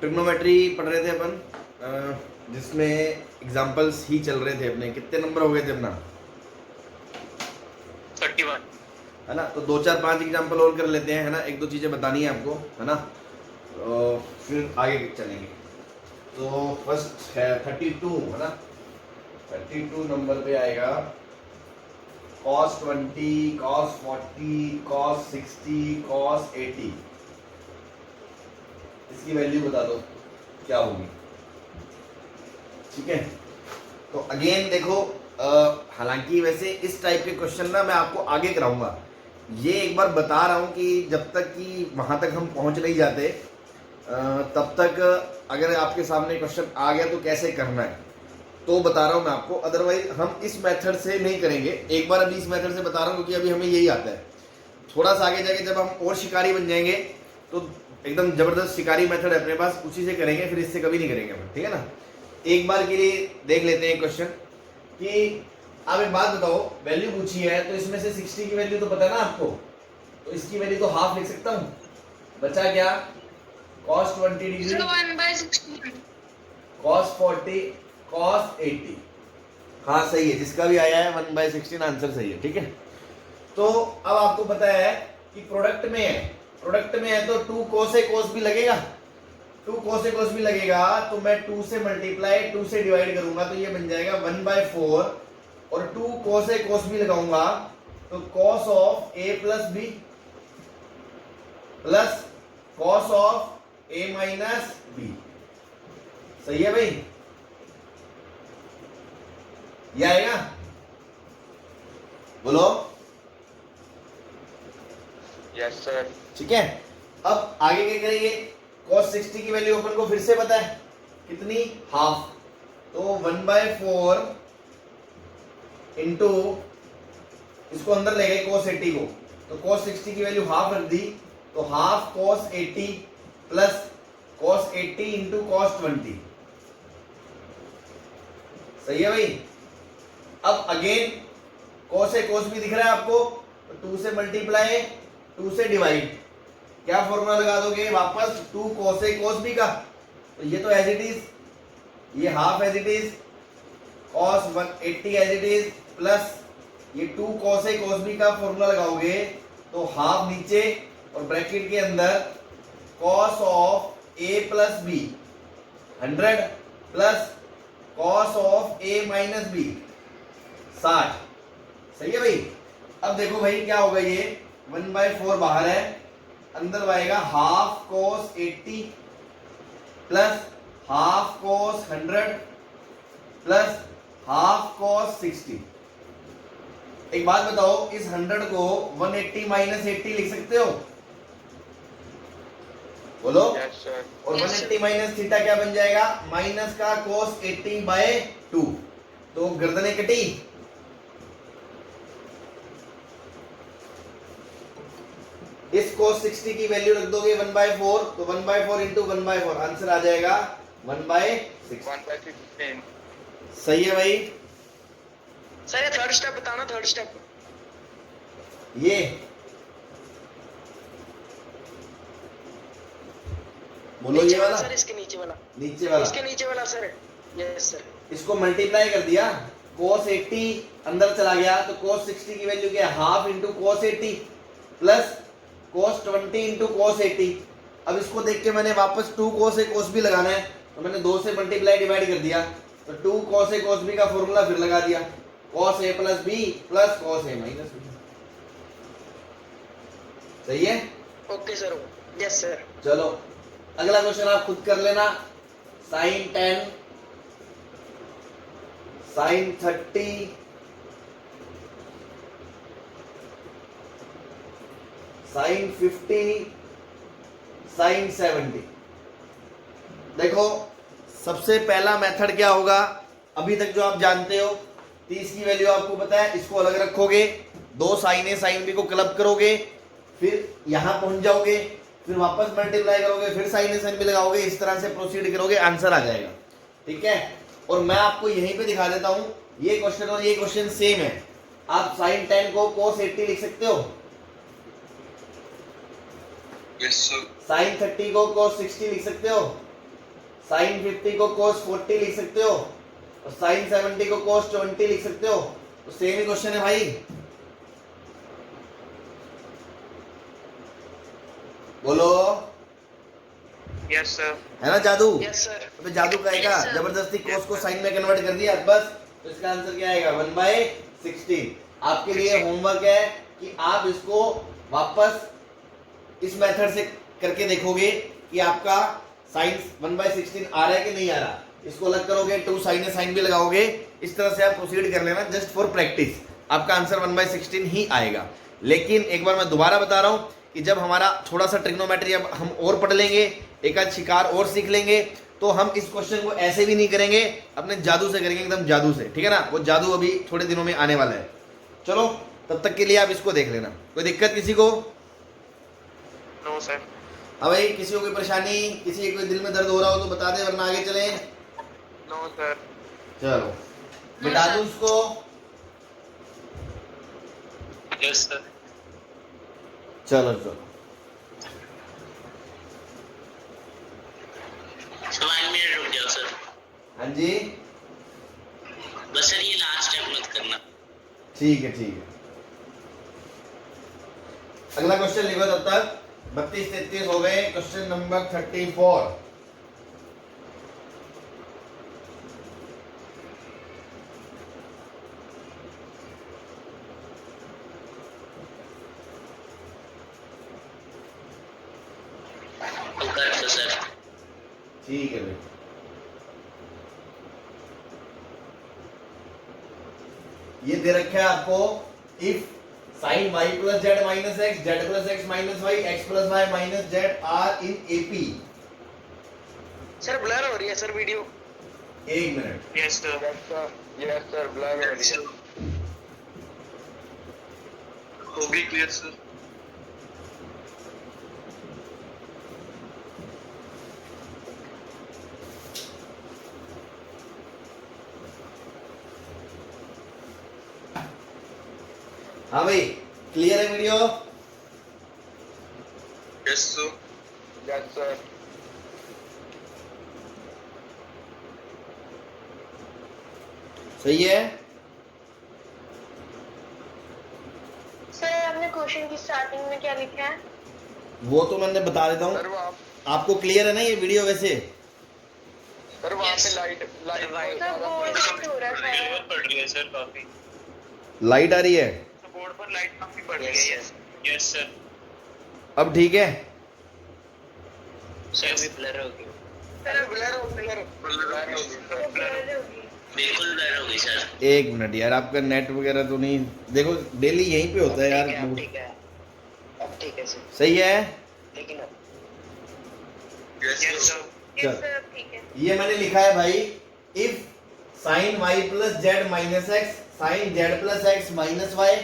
Trigonometry पढ़ रहे थे अपन, जिसमें एग्जाम्पल्स ही चल रहे थे अपने। कितने नंबर हो गए थे अपना? 31 है ना। तो 2 4 5 एग्जाम्पल और कर लेते हैं, है ना। एक दो चीज़ें बतानी है आपको, है ना, तो फिर आगे चलेंगे। तो फर्स्ट है 32, है ना। 32 नंबर पे आएगा cos 20, cos 40, cos 60, cos 80। इसकी वैल्यू बता दो क्या होगी। ठीक है, तो अगेन देखो, हालांकि वैसे इस टाइप के क्वेश्चन ना मैं आपको आगे कराऊंगा। ये एक बार बता रहा हूं कि जब तक कि वहां तक हम पहुंच नहीं जाते, तब तक अगर आपके सामने क्वेश्चन आ गया तो कैसे करना है तो बता रहा हूं मैं आपको। अदरवाइज हम इस मेथड से नहीं करेंगे। एक बार अभी इस मेथड से बता रहा हूं क्योंकि अभी हमें यही आता है। थोड़ा सा आगे जाके जब हम और शिकारी बन जाएंगे तो एकदम जबरदस्त शिकारी मेथड है अपने पास, उसी से करेंगे, फिर इससे कभी नहीं करेंगे हम, ठीक है ना। एक बार के लिए देख लेते हैं क्वेश्चन कि आप एक बात बताओ, वैल्यू पूछी है तो इसमें से 60 की वैल्यू तो पता है ना आपको, तो इसकी वैल्यू तो हाफ लिख सकता हूं। बचा क्या? cos 20 degree, 1/16। cos 40, cos 80। हाँ सही है, जिसका भी आया है 1/16 आंसर सही है, ठीक है। तो अब आपको पता है कि प्रोडक्ट में है, प्रोडक्ट में है तो 2 cos से cos भी लगेगा, 2 cos से cos भी लगेगा, तो मैं 2 से मल्टीप्लाई 2 से डिवाइड करूंगा तो ये बन जाएगा 1/4, और 2 cos से cos भी लगाऊंगा तो cos of a plus B plus cos of a minus B. सही है भाई, ये आएगा, बोलो। Yes sir. ठीक है, अब आगे क्या करेंगे? cos 60 की वैल्यू अपन को फिर से पता है कितनी, हाफ। तो 1/4 इंटू, इसको अंदर ले गए cos 80 को, तो cos 60 की वैल्यू हाफ रख दी, तो half cos 80 plus cos 80 into cos 20। सही है भाई। अब अगेन cos से cos भी दिख रहा है आपको, तो 2 से मल्टीप्लाई 2 से डिवाइड, क्या फॉर्मूला लगा दोगे वापस? 2 cos से cos भी का, तो ये तो एज इट इज, ये half as it is, cos 180 as it is, plus ये 2 cos से cos भी का फॉर्मूला लगाओगे तो हाफ नीचे और ब्रैकेट के अंदर cos of a plus B 100 plus cos of a minus B 60। सही है भाई। अब देखो भाई क्या होगा, ये 1/4 बाहर है, अंदर आएगा half cos 80 plus half cos 100 plus half cos 60। एक बात बताओ, इस 100 को 180 माइनस 80 लिख सकते हो? बोलो। Yes sir. और 180 माइनस थीटा क्या बन जाएगा? माइनस का cos 80/2। तो गर्दनें कटी। इस cos 60 की वैल्यू रख दोगे 1/4, तो 1/4 इंटू 1/4 आंसर आ जाएगा 1/6। 1/16। सही है भाई। सर ये थर्ड स्टेप बताना, थर्ड स्टेप। ये बोलो, ये वाला सर, इसके नीचे वाला, नीचे वाला, इसके नीचे वाला सर। Yes sir. इसको मल्टीप्लाई कर दिया, cos 80 अंदर चला गया तो cos 60 की वैल्यू क्या है? Half into cos 80 plus cos 20 into cos 80। अब इसको देख के मैंने वापस 2 cos से cos भी लगाना है, तो मैंने 2 से मल्टीप्लाई डिवाइड कर दिया, तो 2 cos से cos b का फॉर्मूला फिर लगा दिया, cos a plus b plus cos a minus b। सही है। Okay sir. Yes sir. चलो अगला क्वेश्चन आप खुद कर लेना। sin 10, sin 30, sin 50, sin 70। देखो सबसे पहला मेथड क्या होगा, अभी तक जो आप जानते हो, 30 की वैल्यू आपको पता है, इसको अलग रखोगे, 2 sin a sin b को क्लब करोगे, फिर यहां पहुंच जाओगे, फिर वापस मल्टीप्लाई करोगे, फिर sin a sin b लगाओगे, इस तरह से प्रोसीड करोगे, आंसर आ जाएगा। ठीक है, और मैं आपको यहीं पे दिखा देता हूं, ये क्वेश्चन और ये क्वेश्चन सेम है। आप sin 10 को cos 80 लिख सकते हो, यस सर। sin 30 को cos 60 लिख सकते हो, साइन 50 को cos 40 लिख सकते हो और साइन 70 को cos 20 लिख सकते हो। तो सेम ही क्वेश्चन है भाई, बोलो। Yes, sir. है ना जादू? Yes sir. अबे जादू का आएगा, Yes, sir. जबरदस्ती cos को साइन में कन्वर्ट कर दिया बस। तो इसका आंसर क्या आएगा? 1/16। आपके लिए होमवर्क है कि आप इसको वापस इस मेथड से करके देखोगे कि आपका साइन 1/16 आ रहा है कि नहीं आ रहा। इसको अलग करोगे, 2 साइन साइन भी लगाओगे, इस तरह से आप प्रोसीड कर लेना जस्ट फॉर प्रैक्टिस। आपका आंसर 1/16 ही आएगा। लेकिन एक बार मैं दोबारा बता रहा हूं कि जब हमारा थोड़ा सा ट्रिग्नोमेट्री अब हम और पढ़ लेंगे, एक आध शिकार और सीख लेंगे, तो हम इस क्वेश्चन को ऐसे भी नहीं करेंगे, अपने जादू से करेंगे, एकदम जादू से, ठीक है ना। वो जादू अभी थोड़े दिनों में आने वाला है। चलो तब तक के लिए आप इसको देख लेना। कोई दिक्कत किसी को? No, sir. हाँ भाई, किसी को कोई परेशानी, किसी को दिल में दर्द हो रहा हो तो बता दे, वरना आगे चले। No, sir. चलो मिटा दूं उसको। Yes, sir. चलो चलो 1 मिनट रुक जाओ सर। हाँ जी, बस सर ये लास्ट स्टेप मत करना। ठीक है ठीक है। अगला क्वेश्चन लिखो तब तक। 32-33 हो गए। Question number 34। तो कर दो सर। ठीक है भाई। ये दे रखा है आपको, if sine y plus Z minus X, Z plus X minus Y, X plus Y minus Z are in AP. Sir blur हो रही है सर वीडियो। एक मिनट। Yes, sir. Yes, sir. Yes, sir. Blur हो रही है। होगी clear sir. हाँ भाई, क्लियर है video? Yes sir. Yes, sir. सही है। सर आपने क्वेश्चन की स्टार्टिंग में क्या लिखा है? वो तो मैंने बता देता सर हूँ। वहाँ आपको क्लियर है ना ये वीडियो? वैसे सर वहाँ पे Yes. लाइट सर बोर्ड पे हो रहा है शायद। पड़ रही है सर काफी। लाइट आ रही है? बोर्ड पर लाइट काफी पड़ रही है। Yes sir. अब ठीक है? सर भी ब्लर हो गई। सर ब्लर हो गई सर। ब्लर हो गई वो सर। blur होगी। बिल्कुल ब्लर हो गई सर। एक मिनट यार, आपका नेट वगैरह तो नहीं, देखो डेली यहीं पे होता है यार। ठीक है अब ठीक है सर। सही है। लेकिन यस Yes, sir. Yes, चल। sir, ठीक है। ये मैंने लिखा है भाई, if sine y plus Z minus X, sine Z plus X minus Y,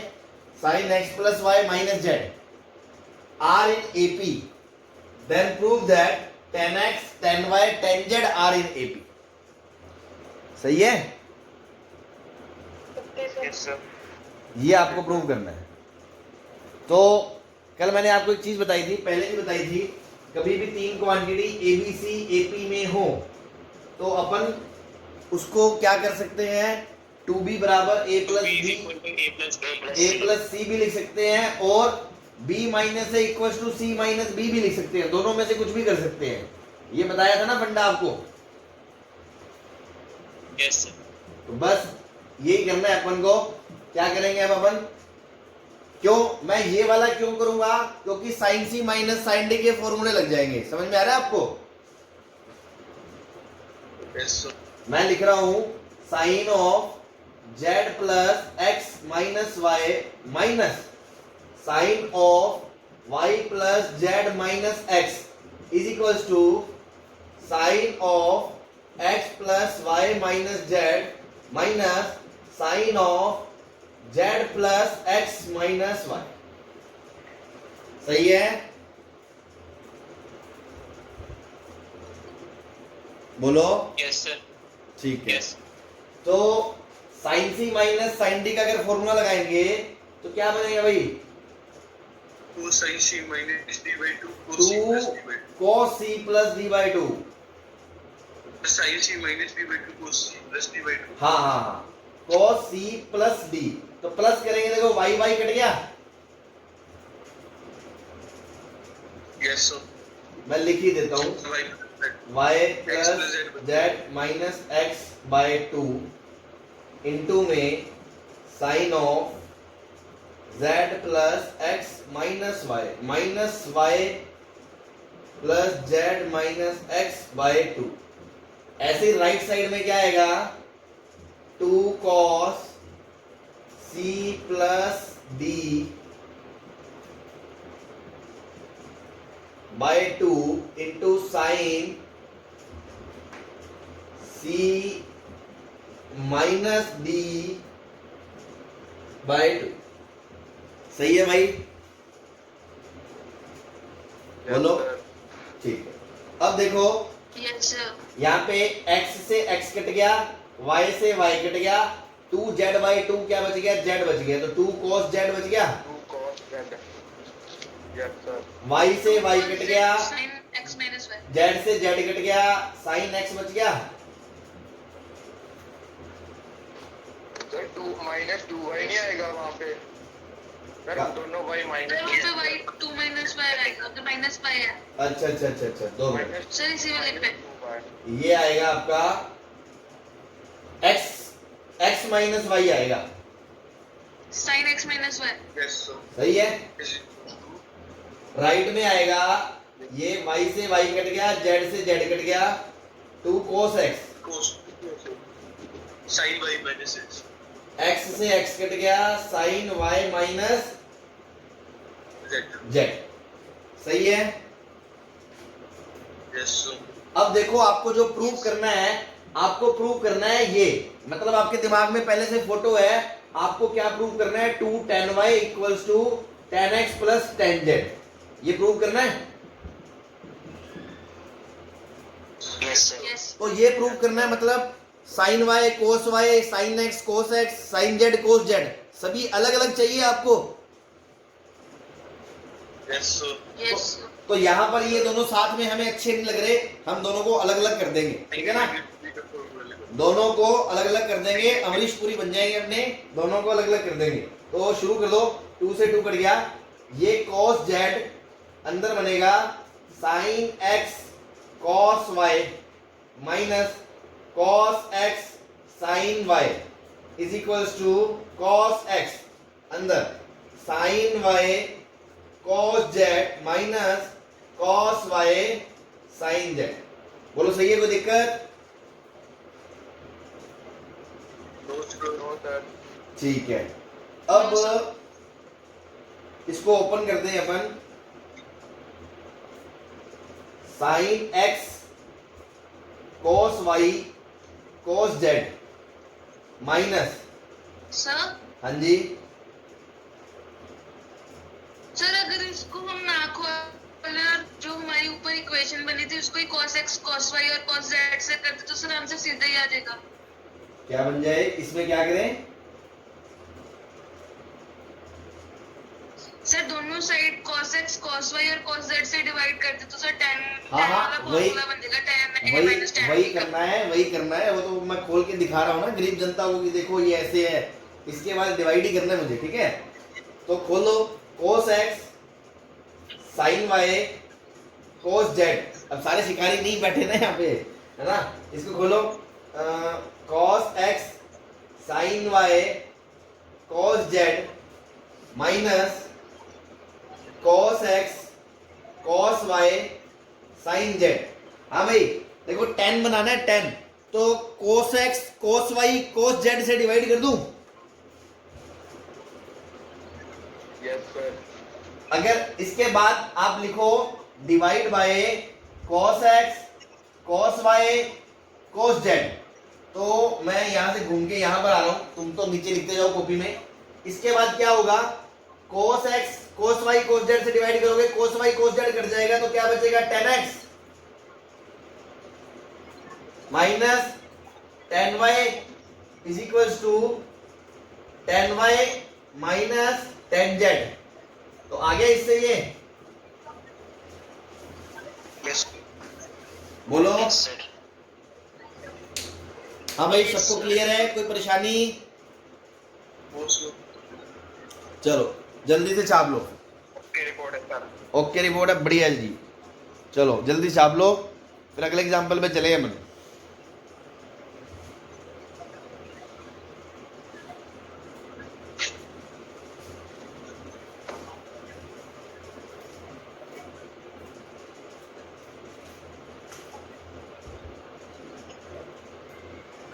sine X plus Y minus Z are in AP, then prove that tan x, tan y, tan z are in AP. सही है? Okay sir. Yes, sir. ये आपको prove करना है। तो कल मैंने आपको एक चीज बताई थी, पहले भी बताई थी, कभी भी 3 quantity A B C AP में हो तो अपन उसको क्या कर सकते हैं, 2b बराबर a plus B, a plus C भी लिख सकते हैं, और b minus A equal to C minus B भी लिख सकते हैं। दोनों में से कुछ भी कर सकते हैं। ये बताया था ना फंडा आपको। Yes sir. तो बस यही करना है अपन को। क्या करेंगे अब अपन? क्यों मैं ये वाला क्यों करूंगा? क्योंकि sign C minus sine D के फॉर्मूले लग जाएंगे। समझ में आ रहा है आपको? Yes sir. मैं लिख रहा हूं sine of Z plus X minus Y minus sine of Y plus Z minus X is equal to sine of X plus Y minus Z minus sine of Z plus X minus Y. सही है? बोलो। Yes sir. ठीक है। Yes. तो sine C minus sine D का अगर formula लगाएंगे तो क्या बनेगा भाई? 2 sin c minus d by 2 2 cos c plus D by 2। Sine C minus B by two cos C plus B by two. हाँ हाँ हाँ, cos c प्लस d, तो प्लस करेंगे, देखो y y कट गया, यस सर। मैं लिख ही देता हूँ, Y y plus z minus X by two into में sine of z plus X minus Y plus z minus X by two. ऐसे ही राइट साइड में क्या आएगा, 2 cos c plus d bye two into sine c minus d by two. सही है भाई, बोलो। ठीक है, अब देखो यस सर। यहाँ पे x से x कट गया, y से y कट गया, 2z बाई 2 क्या बच गया, z बच गया, तो 2 cos z बच गया, 2 cos z, yes sir, y से y कट गया, sine X minus Y. z से z कट गया, sin x बच गया, सर 2 माइनस 2y नहीं आएगा वहाँ पे सर, दोनों y सर माइनस वहाँ पे वाई 2 माइनस वाई आएगा, तो माइनस वाई है अच्छा अच्छा अच्छा अच्छा, 2 मिनट, सर, इसी वाले पे। ये आएगा आपका x माइनस y आएगा, sine X minus Y. Yes sir. सही है। राइट में आएगा, ये y से y कट गया, z से z कट गया, 2 cos x, cos sine Y minus X x से x कट गया, sin y minus Z. z। सही है। Yes sir. अब देखो आपको जो प्रूव करना है, आपको प्रूव करना है ये, मतलब आपके दिमाग में पहले से फोटो है, आपको क्या प्रूव करना है, 2 tan y equals to tan x plus tan z, ये प्रूव करना है। Yes sir. यस। तो ये प्रूव करना है, मतलब sin y cos y sin x cos x sin z cos z सभी अलग अलग चाहिए आपको। Yes sir. यस। तो यहाँ पर ये दोनों साथ में हमें अच्छे नहीं लग रहे, हम दोनों को अलग अलग कर देंगे, ठीक है ना, दोनों को अलग अलग कर देंगे, अमरीश पूरी बन जाएंगे अपने, दोनों को अलग अलग कर देंगे। तो शुरू कर दो, 2 से 2 कट गया, ये cos z अंदर बनेगा sin x cos y minus cos x sin y is equals to cos x अंदर sin y cos z minus cos y sin z। बोलो सही है, कोई दिक्कत? नो सर, ठीक है, अब इसको ओपन करते हैं अपन, sin x cos y cos z minus, sir हाँ जी, सर अगर इसको हम ना खोलकर जो हमारी ऊपर इक्वेशन बनी थी उसको ही cos x cos y और cos z से करते तो सर आंसर सीधा ही आ जाएगा। क्या बन जाए, इसमें क्या करें, सर दोनों side cos x cos y और cos z से डिवाइड करते तो सर tan हाँ, tan हाँ, वाला वही- फॉर्मूला बन जाएगा, tan a वही minus tan वही b का। करना है, वही करना है, वो तो मैं खोल के दिखा रहा हूँ ना गरीब जनता को कि देखो ये ऐसे है, इसके बाद डिवाइड ही करना है मुझे, ठीक है। तो खोलो, cos x sin y cos z, अब सारे शिकारी नहीं बैठे ना यहाँ पे, है ना, इसको खोलो, cos x sin y cos z minus cos x cos y sin z। हाँ भाई देखो tan बनाना है, tan, तो cos x cos y cos z से डिवाइड कर दूं। यस सर, अगर इसके बाद आप लिखो divide by cos x cos y cos z, तो मैं यहां से घूम के यहां पर आ रहा हूं, तुम तो नीचे लिखते जाओ कॉपी में। इसके बाद क्या होगा, cos x cos y cos z से डिवाइड करोगे, cos y cos z कट जाएगा, तो क्या बचेगा, tan x minus tan y is equals to tan y minus tan z। तो आ गया इससे ये, यस बोलो। Yes sir. हाँ भाई, सबको क्लियर है? कोई परेशानी? चलो जल्दी से छाप लो। ओके रिपोर्ट है सर। ओके रिपोर्ट है, बढ़िया जी। चलो जल्दी छाप लो, फिर अगले एग्जाम्पल पे चले अपन।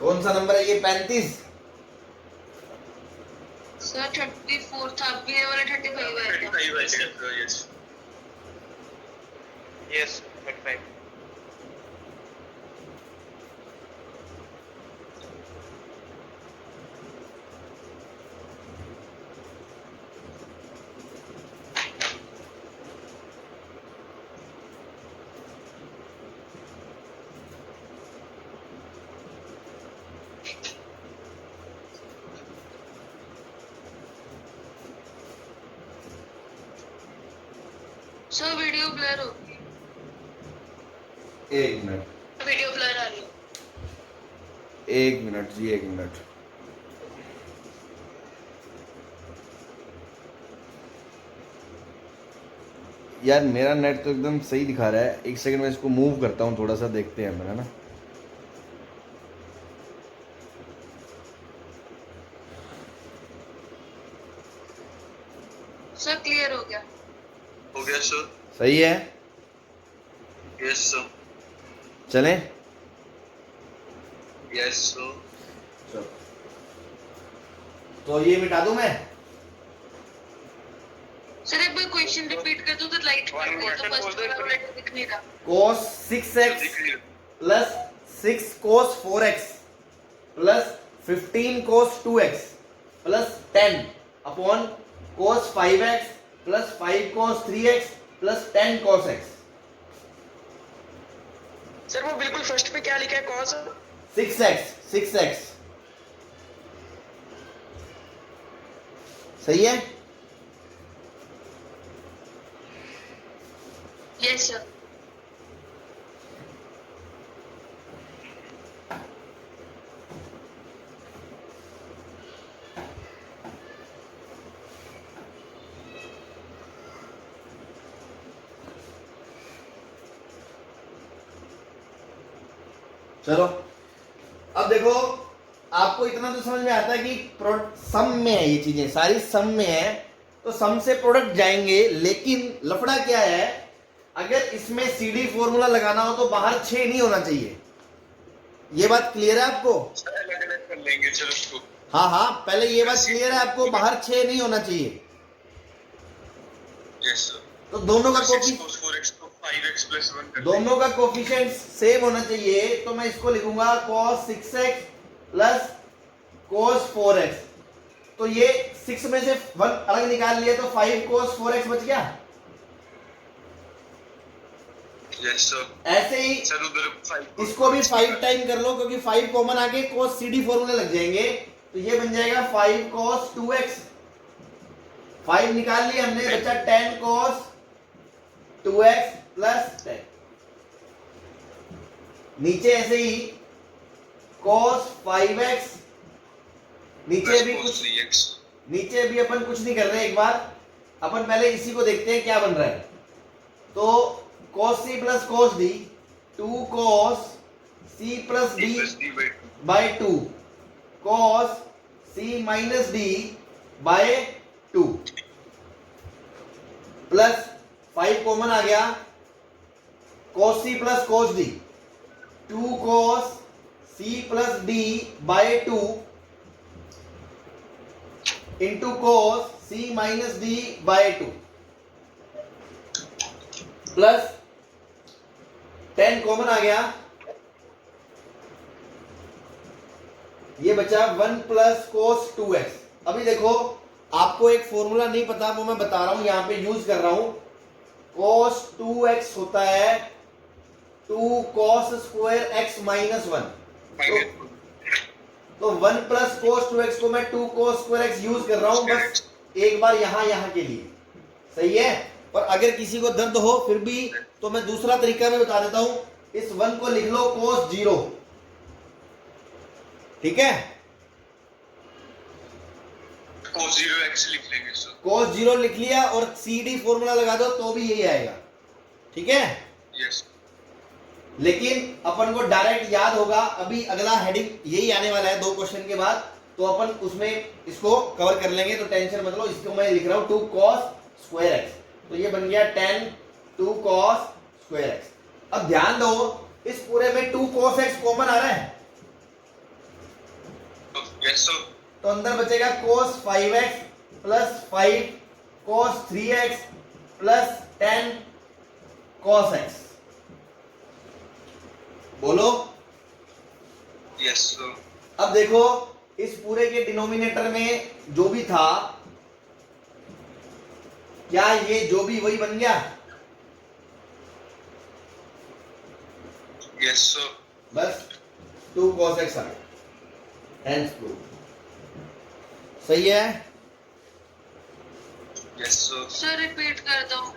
कौन सा नंबर है ये? 35। सर 34 था, अब ये वाला 35 आया था। 35 I said, yes. Yes 35। Sir video blur हो गई, एक मिनट, वीडियो ब्लर आ रही है। एक मिनट जी, एक मिनट। यार मेरा नेट तो एकदम सही दिखा रहा है। एक सेकंड में इसको मूव करता हूँ, थोड़ा सा देखते हैं मेरा ना। सर क्लियर हो गया। हो गया सर। सही है, यस सर। चलें? Yes sir. चलो, तो ये मिटा दूं मैं? सर एक बार क्वेश्चन रिपीट कर दूं तो लाइट One पड़ गई, तो question फर्स्ट बोल दो, वाला एक वाला दिख नहीं रहा। cos 6x plus 6 cos 4x plus 15 cos 2x plus 10 upon cos 5x plus 5 cos 3x plus 10 cos x। Sir वो बिल्कुल फर्स्ट पे क्या लिखा है? कौन सा? 6x सही है? Yes sir. चलो अब देखो, आपको इतना तो समझ में आता है कि सम में है, ये चीजें सारी सम में है, तो सम से प्रोडक्ट जाएंगे। लेकिन लफड़ा क्या है, अगर इसमें सीडी फॉर्मूला लगाना हो तो बाहर 6 नहीं होना चाहिए। ये बात क्लियर है आपको? अलग अलग कर लेंगे चलो इसको। हाँ हाँ, पहले ये बात क्लियर है आपको, बाहर 6 नहीं होना चाहिए। Yes sir. तो दोनों का 6 cos 4x को 5x plus 1 कर दोनों का कोफिशिएंट सेम होना चाहिए। तो मैं इसको लिखूंगा cos 6x plus cos 4x। तो ये 6 में से 1 अलग निकाल लिया तो 5 cos 4x बच गया। Yes sir. ऐसे ही सर उधर 5 इसको भी 5 टाइम कर लो, क्योंकि 5 कॉमन आके cos CD फॉर्मूले लग जाएंगे। तो ये बन जाएगा 5 cos 2x। 5 निकाल लिया हमने, बचा 10 cos 2x प्लस 10। नीचे ऐसे ही cos 5x, नीचे भी कुछ, 3x। नीचे भी अपन कुछ नहीं कर रहे। एक बार अपन पहले इसी को देखते हैं क्या बन रहा है। तो cos c plus cos d, 2 cos c plus d by 2 cos c minus d by 2 plus 5 common आ गया, cos c plus cos d, 2 cos c plus d by 2 into cos c minus d by 2 plus 10 common आ गया, ये बचा 1 plus cos 2x। अभी देखो, आपको एक फॉर्मूला नहीं पता, वो मैं बता रहा हूं, यहां पे यूज कर रहा हूं। cos 2x होता है 2 cos स्क्वायर x माइनस 1। तो 1 प्लस cos 2x को मैं 2 cos स्क्वायर x यूज कर रहा हूं, बस एक बार यहां के लिए। सही है? और अगर किसी को दर्द हो फिर भी, तो मैं दूसरा तरीका भी बता देता हूं। इस 1 को लिख लो cos 0, ठीक है, cos 0x लिख लेंगे सर। cos 0 लिख लिया और CD फॉर्मूला लगा दो तो भी यही आएगा, ठीक है। यस लेकिन अपन को डायरेक्ट याद होगा, अभी अगला हेडिंग यही आने वाला है 2 क्वेश्चन के बाद, तो अपन उसमें इसको कवर कर लेंगे, तो टेंशन मत लो। इसको मैं लिख रहा हूं 2 cos स्क्वायर x, तो ये बन गया 10 2 cos स्क्वायर x। अब ध्यान दो, इस पूरे में 2 cos x कॉमन आ रहा है, यस सर। तो अंदर बचेगा cos 5x plus 5 cos 3x plus 10 cos x। बोलो। Yes sir. अब देखो, इस पूरे के डिनोमिनेटर में जो भी था, क्या ये जो भी वही बन गया? Yes sir. बस 2 cos x आ गया, हेंस प्रूव। सही है? Yes sir. सर रिपीट कर दो।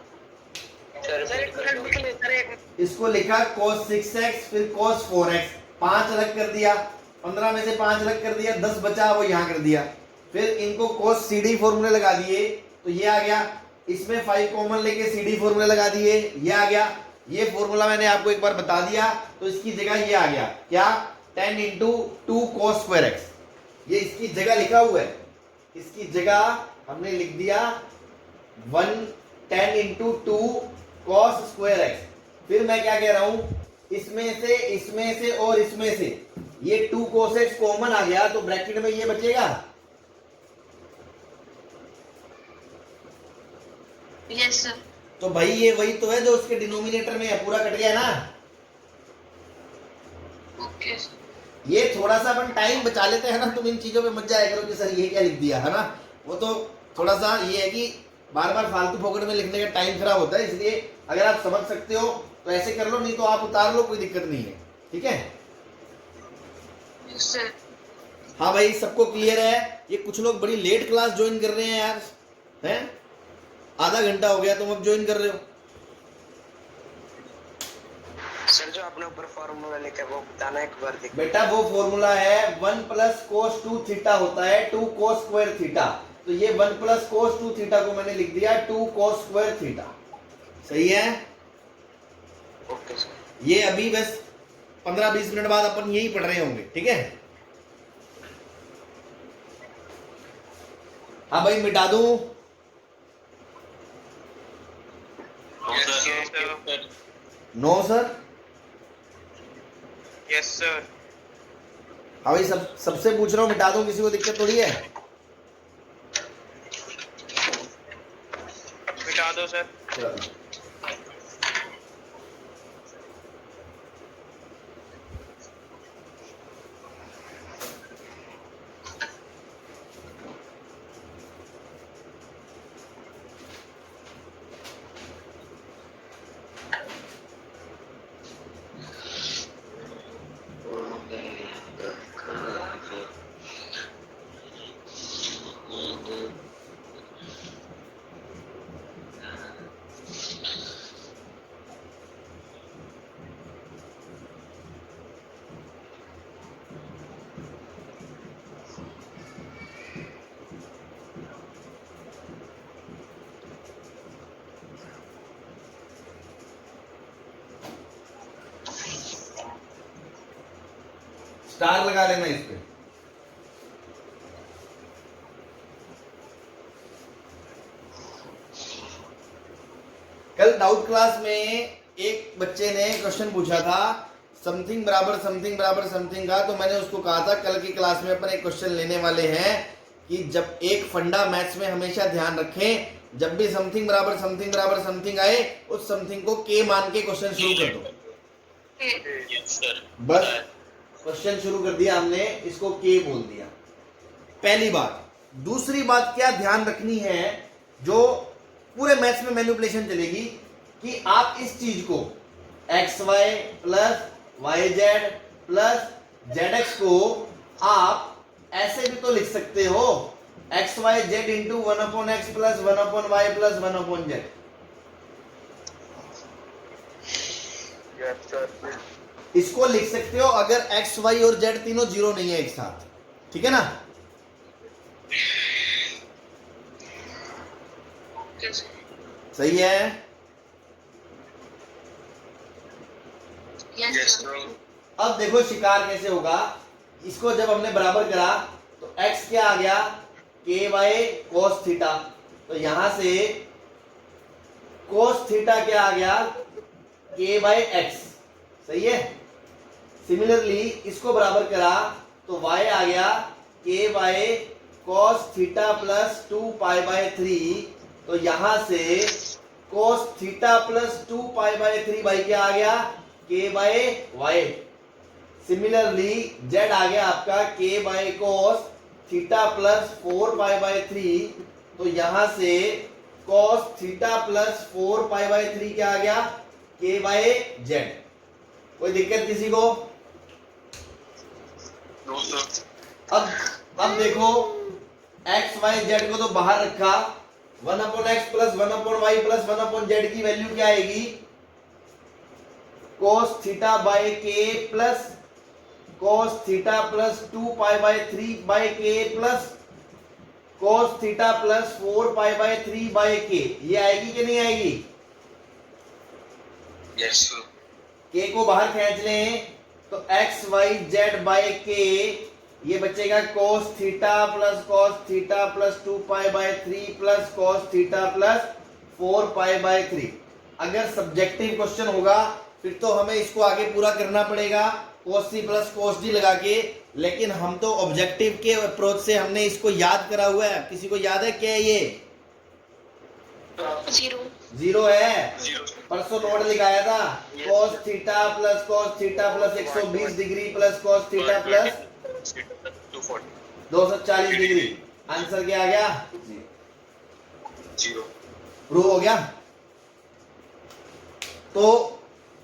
इसको लिखा cos 6x फिर cos 4x, 5 अलग कर दिया, 15 में से 5 अलग कर दिया, 10 बचा वो यहां कर दिया, फिर इनको cos CD फॉर्मूले लगा दिए तो ये आ गया, इसमें 5 कॉमन लेके CD फॉर्मूले लगा दिए, ये आ गया। ये फॉर्मूला मैंने आपको एक बार बता दिया, तो इसकी जगह ये आ गया, क्या? 10 इंटू 2 cos स्क्वायर x, ये इसकी जगह लिखा हुआ है, इसकी जगह हमने लिख दिया 10 इंटू 2 cos स्क्वायर x। फिर मैं क्या कह रहा हूं, इसमें से और इसमें से ये 2 cos x कॉमन आ गया, तो ब्रैकेट में ये बचेगा। Yes sir. तो भाई ये वही तो है जो उसके डिनोमिनेटर में है, पूरा कट गया ना। ओके। ये थोड़ा सा अपन टाइम बचा लेते हैं ना, तुम इन चीजों पे मत जाया करो कि सर ये क्या लिख दिया है ना, वो तो थोड़ा सा ये है कि बार बार फालतू फोकट में लिखने का टाइम खराब होता है, इसलिए अगर आप समझ सकते हो तो ऐसे कर लो, नहीं तो आप उतार लो, कोई दिक्कत नहीं है, ठीक है। Yes sir. हाँ भाई, सबको क्लियर है? ये कुछ लोग बड़ी लेट क्लास ज्वाइन कर रहे हैं यार, हैं? आधा घंटा हो गया तुम अब ज्वाइन कर रहे हो। सर जो आपने ऊपर फॉर्मूला लिखा है वो बताना एक बार देख। बेटा वो फॉर्मूला है 1 प्लस cos 2 थीटा होता है 2 cos स्क्वायर थीटा, तो ये 1 प्लस cos 2 थीटा को मैंने लिख दिया 2 cos स्क्वायर थीटा। सही है? Okay sir. ये अभी बस 15-20 मिनट बाद अपन यही पढ़ रहे होंगे, ठीक है। हाँ भाई, मिटा दूं? No sir. Yes sir. हाँ भाई, सबसे पूछ रहा हूँ, मिटा दूं? किसी को दिक्कत थोड़ी है? मिटा दो सर। चलो। स्टार लगा लेना इस पे। कल डाउट क्लास में एक बच्चे ने क्वेश्चन पूछा था समथिंग बराबर समथिंग बराबर समथिंग का, तो मैंने उसको कहा था कल की क्लास में अपन एक क्वेश्चन लेने वाले हैं कि जब एक फंडा मैथ्स में हमेशा ध्यान रखें, जब भी समथिंग बराबर समथिंग आए, उस समथिंग को के मान के क्वेश्चन शुरू कर दो। Yes sir. बस क्वेश्चन शुरू कर दिया हमने, इसको के बोल दिया। पहली बात। दूसरी बात क्या ध्यान रखनी है, जो पूरे मैथ्स में मैनिपुलेशन चलेगी, कि आप इस चीज को xy plus yz plus zx को आप ऐसे भी तो लिख सकते हो, xyz into 1/x plus 1/y plus 1/z। Yes sir. इसको लिख सकते हो अगर एक्स वाई और जेड तीनों जीरो नहीं है एक साथ, ठीक है ना। कैसे? सही है। Yes Yes, sir. sir. अब देखो शिकार कैसे होगा। इसको जब हमने बराबर करा तो x क्या आ गया, के बाय कोस थीटा, तो यहां से कोस थीटा क्या आ गया, के बाय एक्स, सही है। सिमिलरली इसको बराबर करा तो y आ गया के by cos theta plus 2 pi by 3, तो यहां से cos theta plus 2 pi by 3 by क्या आ गया, के बाय वाई। सिमिलरली z आ गया आपका के by cos theta plus 4 pi by 3, तो यहां से cos theta plus 4 pi by 3 क्या आ गया, के बाय z। कोई दिक्कत किसी को? No, sir. अब देखो x y z को तो बाहर रखा, 1/x plus 1/y plus 1/z की वैल्यू क्या आएगी, cos theta by k plus cos theta plus 2 pi by 3 by k plus cos theta plus 4 pi by 3 by k। ये आएगी कि नहीं आएगी? Yes, sir. k को बाहर खींच लें तो x y z by k, ये बचेगा cos theta plus 2 pi by 3 plus cos theta plus 4 pi by 3। अगर सब्जेक्टिव क्वेश्चन होगा फिर तो हमें इसको आगे पूरा करना पड़ेगा cos c plus cos d लगा के, लेकिन हम तो ऑब्जेक्टिव के अप्रोच से हमने इसको याद करा हुआ है। किसी को याद है क्या ये? जीरो है, Zero. परसों नोट लिखाया था, cos theta plus 120 degree plus cos theta plus 240. 240 degree. Answer क्या आ गया? Zero. प्रूव हो गया। तो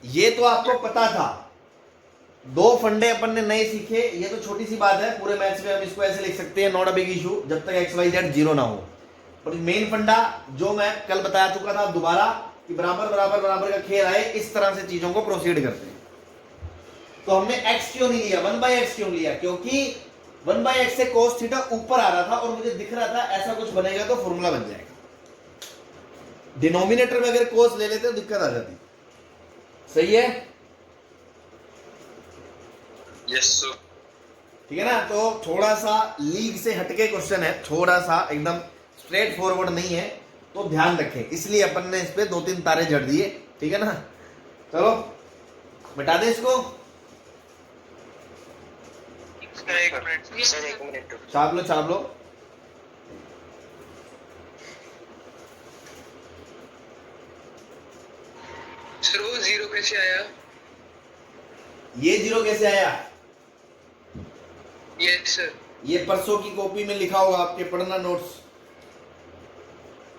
ये तो आपको पता था, दो फंडे अपन ने नए सीखे, ये तो छोटी सी बात है, पूरे मैथ्स में हम इसको ऐसे लिख सकते हैं, नॉट अ बिग इशू, जब तक एक्स वाई जेड जीरो ना हो। पर मेन फंडा जो मैं कल बता चुका था दोबारा कि बराबर बराबर बराबर का खेल आए, इस तरह से चीजों को प्रोसीड करते हैं। तो हमने x क्यों नहीं लिया, 1/x क्यों लिया, क्योंकि 1/x से cos थीटा ऊपर आ रहा था और मुझे दिख रहा था ऐसा कुछ बनेगा तो फॉर्मूला बन जाएगा। डिनोमिनेटर में अगर cos ले लेते तो दिक्कत आ जाती। सही है, Yes, sir. ठीक है ना। तो थोड़ा सा लीग से हटके क्वेश्चन है, थोड़ा सा एकदम स्ट्रेट फॉरवर्ड नहीं है, तो ध्यान रखें, इसलिए अपन ने इस पे 2-3 तारे जड़ दिए, ठीक है ना। चलो मिटा दे इसको, सर एक मिनट छाप लो। सर वो जीरो कैसे आया? ये जीरो कैसे आया? Yes sir. ये परसों की कॉपी में लिखा होगा आपके, पढ़ना नोट्स।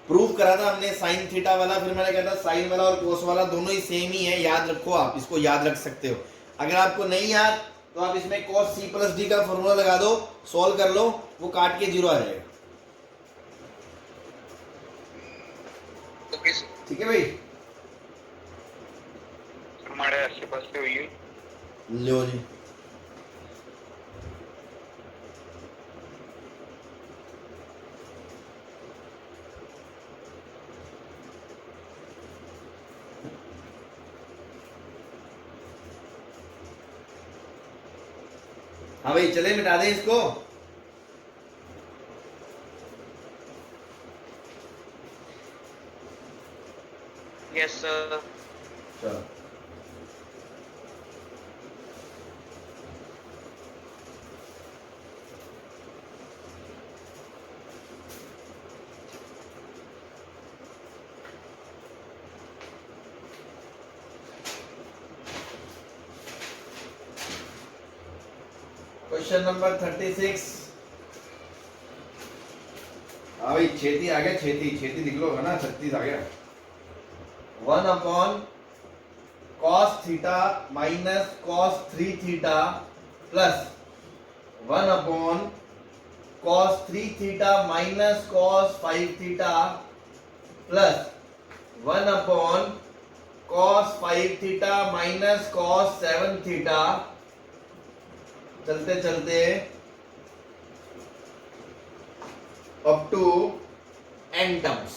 प्रूफ करा था हमने साइन थीटा वाला, फिर मैंने कहा था साइन वाला और कोस वाला दोनों ही सेम ही है, याद रखो, आप इसको याद रख सकते हो। अगर आपको नहीं याद तो आप इसमें cos c प्लस डी का फॉर्मूला लगा दो, सॉल्व कर लो, वो काट के जीरो आ जाएगा। Okay sir. ठीक है भाई, हमारे आस पास पे हुई है। लो जी। हाँ भाई चले मिटा दें इसको। Yes sir. चलो क्वेश्चन नंबर 36। हाँ भाई छेती आ गया, छेती लिख लो, है ना, 36 आ गया। 1/cos theta minus cos 3 theta plus 1/cos 3 theta minus cos 5 theta plus 1/cos cos 5 theta minus cos 7 theta, चलते चलते अप टू n टर्म्स।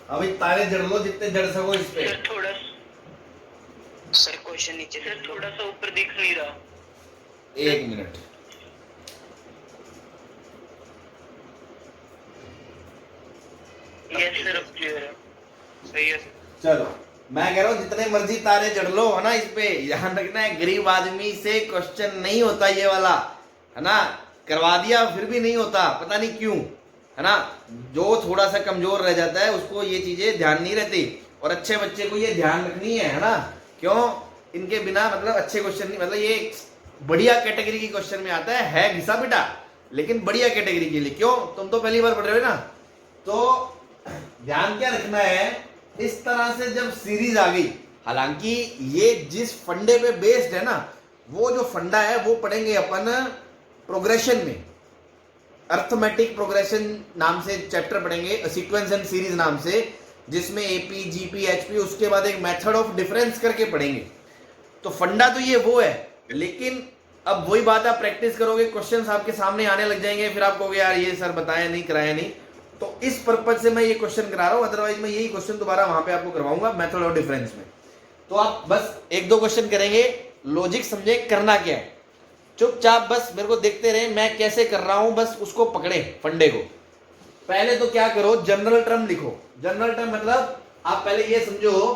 अभी तारे जड़ लो जितने जड़ सको इस पे। सर थोड़ा सर क्वेश्चन नीचे सर थोड़ा सा ऊपर दिख नहीं रहा। 1 मिनट। यस सर अब क्लियर है। सही है सर। चलो मैं कह रहा हूँ जितने मर्जी तारे जड़ लो, है ना। इस पे ध्यान रखना है, गरीब आदमी से क्वेश्चन नहीं होता ये वाला, है ना। करवा दिया फिर भी नहीं होता, पता नहीं क्यों, है ना। जो थोड़ा सा कमजोर रह जाता है उसको ये चीजें ध्यान नहीं रहती, और अच्छे बच्चे को ये ध्यान रखनी है ना। क्यों? इनके बिना मतलब अच्छे क्वेश्चन नहीं, मतलब ये बढ़िया कैटेगरी की क्वेश्चन में आता है घिसा पिटा, लेकिन बढ़िया कैटेगरी के लिए। क्यों? तुम तो पहली बार पढ़ रहे हो ना। तो ध्यान क्या रखना है, इस तरह से जब सीरीज आ गई, हालांकि ये जिस फंडे पे बेस्ड है ना, वो जो फंडा है वो पढ़ेंगे अपन प्रोग्रेशन में, अर्थमेटिक प्रोग्रेशन नाम से चैप्टर पढ़ेंगे, सीक्वेंस एंड सीरीज नाम से, जिसमें एपी जीपी एचपी, उसके बाद एक मेथड ऑफ डिफरेंस करके पढ़ेंगे। तो फंडा तो ये वो है, लेकिन अब वही बात, आप प्रैक्टिस करोगे, क्वेश्चंस आपके सामने आने लग जाएंगे, फिर आप कहोगे यार ये सर बताया नहीं, कराया नहीं। तो इस पर्पज से मैं ये क्वेश्चन करा रहा हूं, अदरवाइज मैं यही क्वेश्चन दोबारा वहां पे आपको करवाऊंगा मेथड ऑफ डिफरेंस में। तो आप बस 1-2 क्वेश्चन करेंगे, लॉजिक समझे करना क्या है, चुपचाप बस मेरे को देखते रहे मैं कैसे कर रहा हूं, बस उसको पकड़े फंडे को। पहले तो क्या करो, जनरल टर्म लिखो। जनरल टर्म मतलब आप पहले ये समझो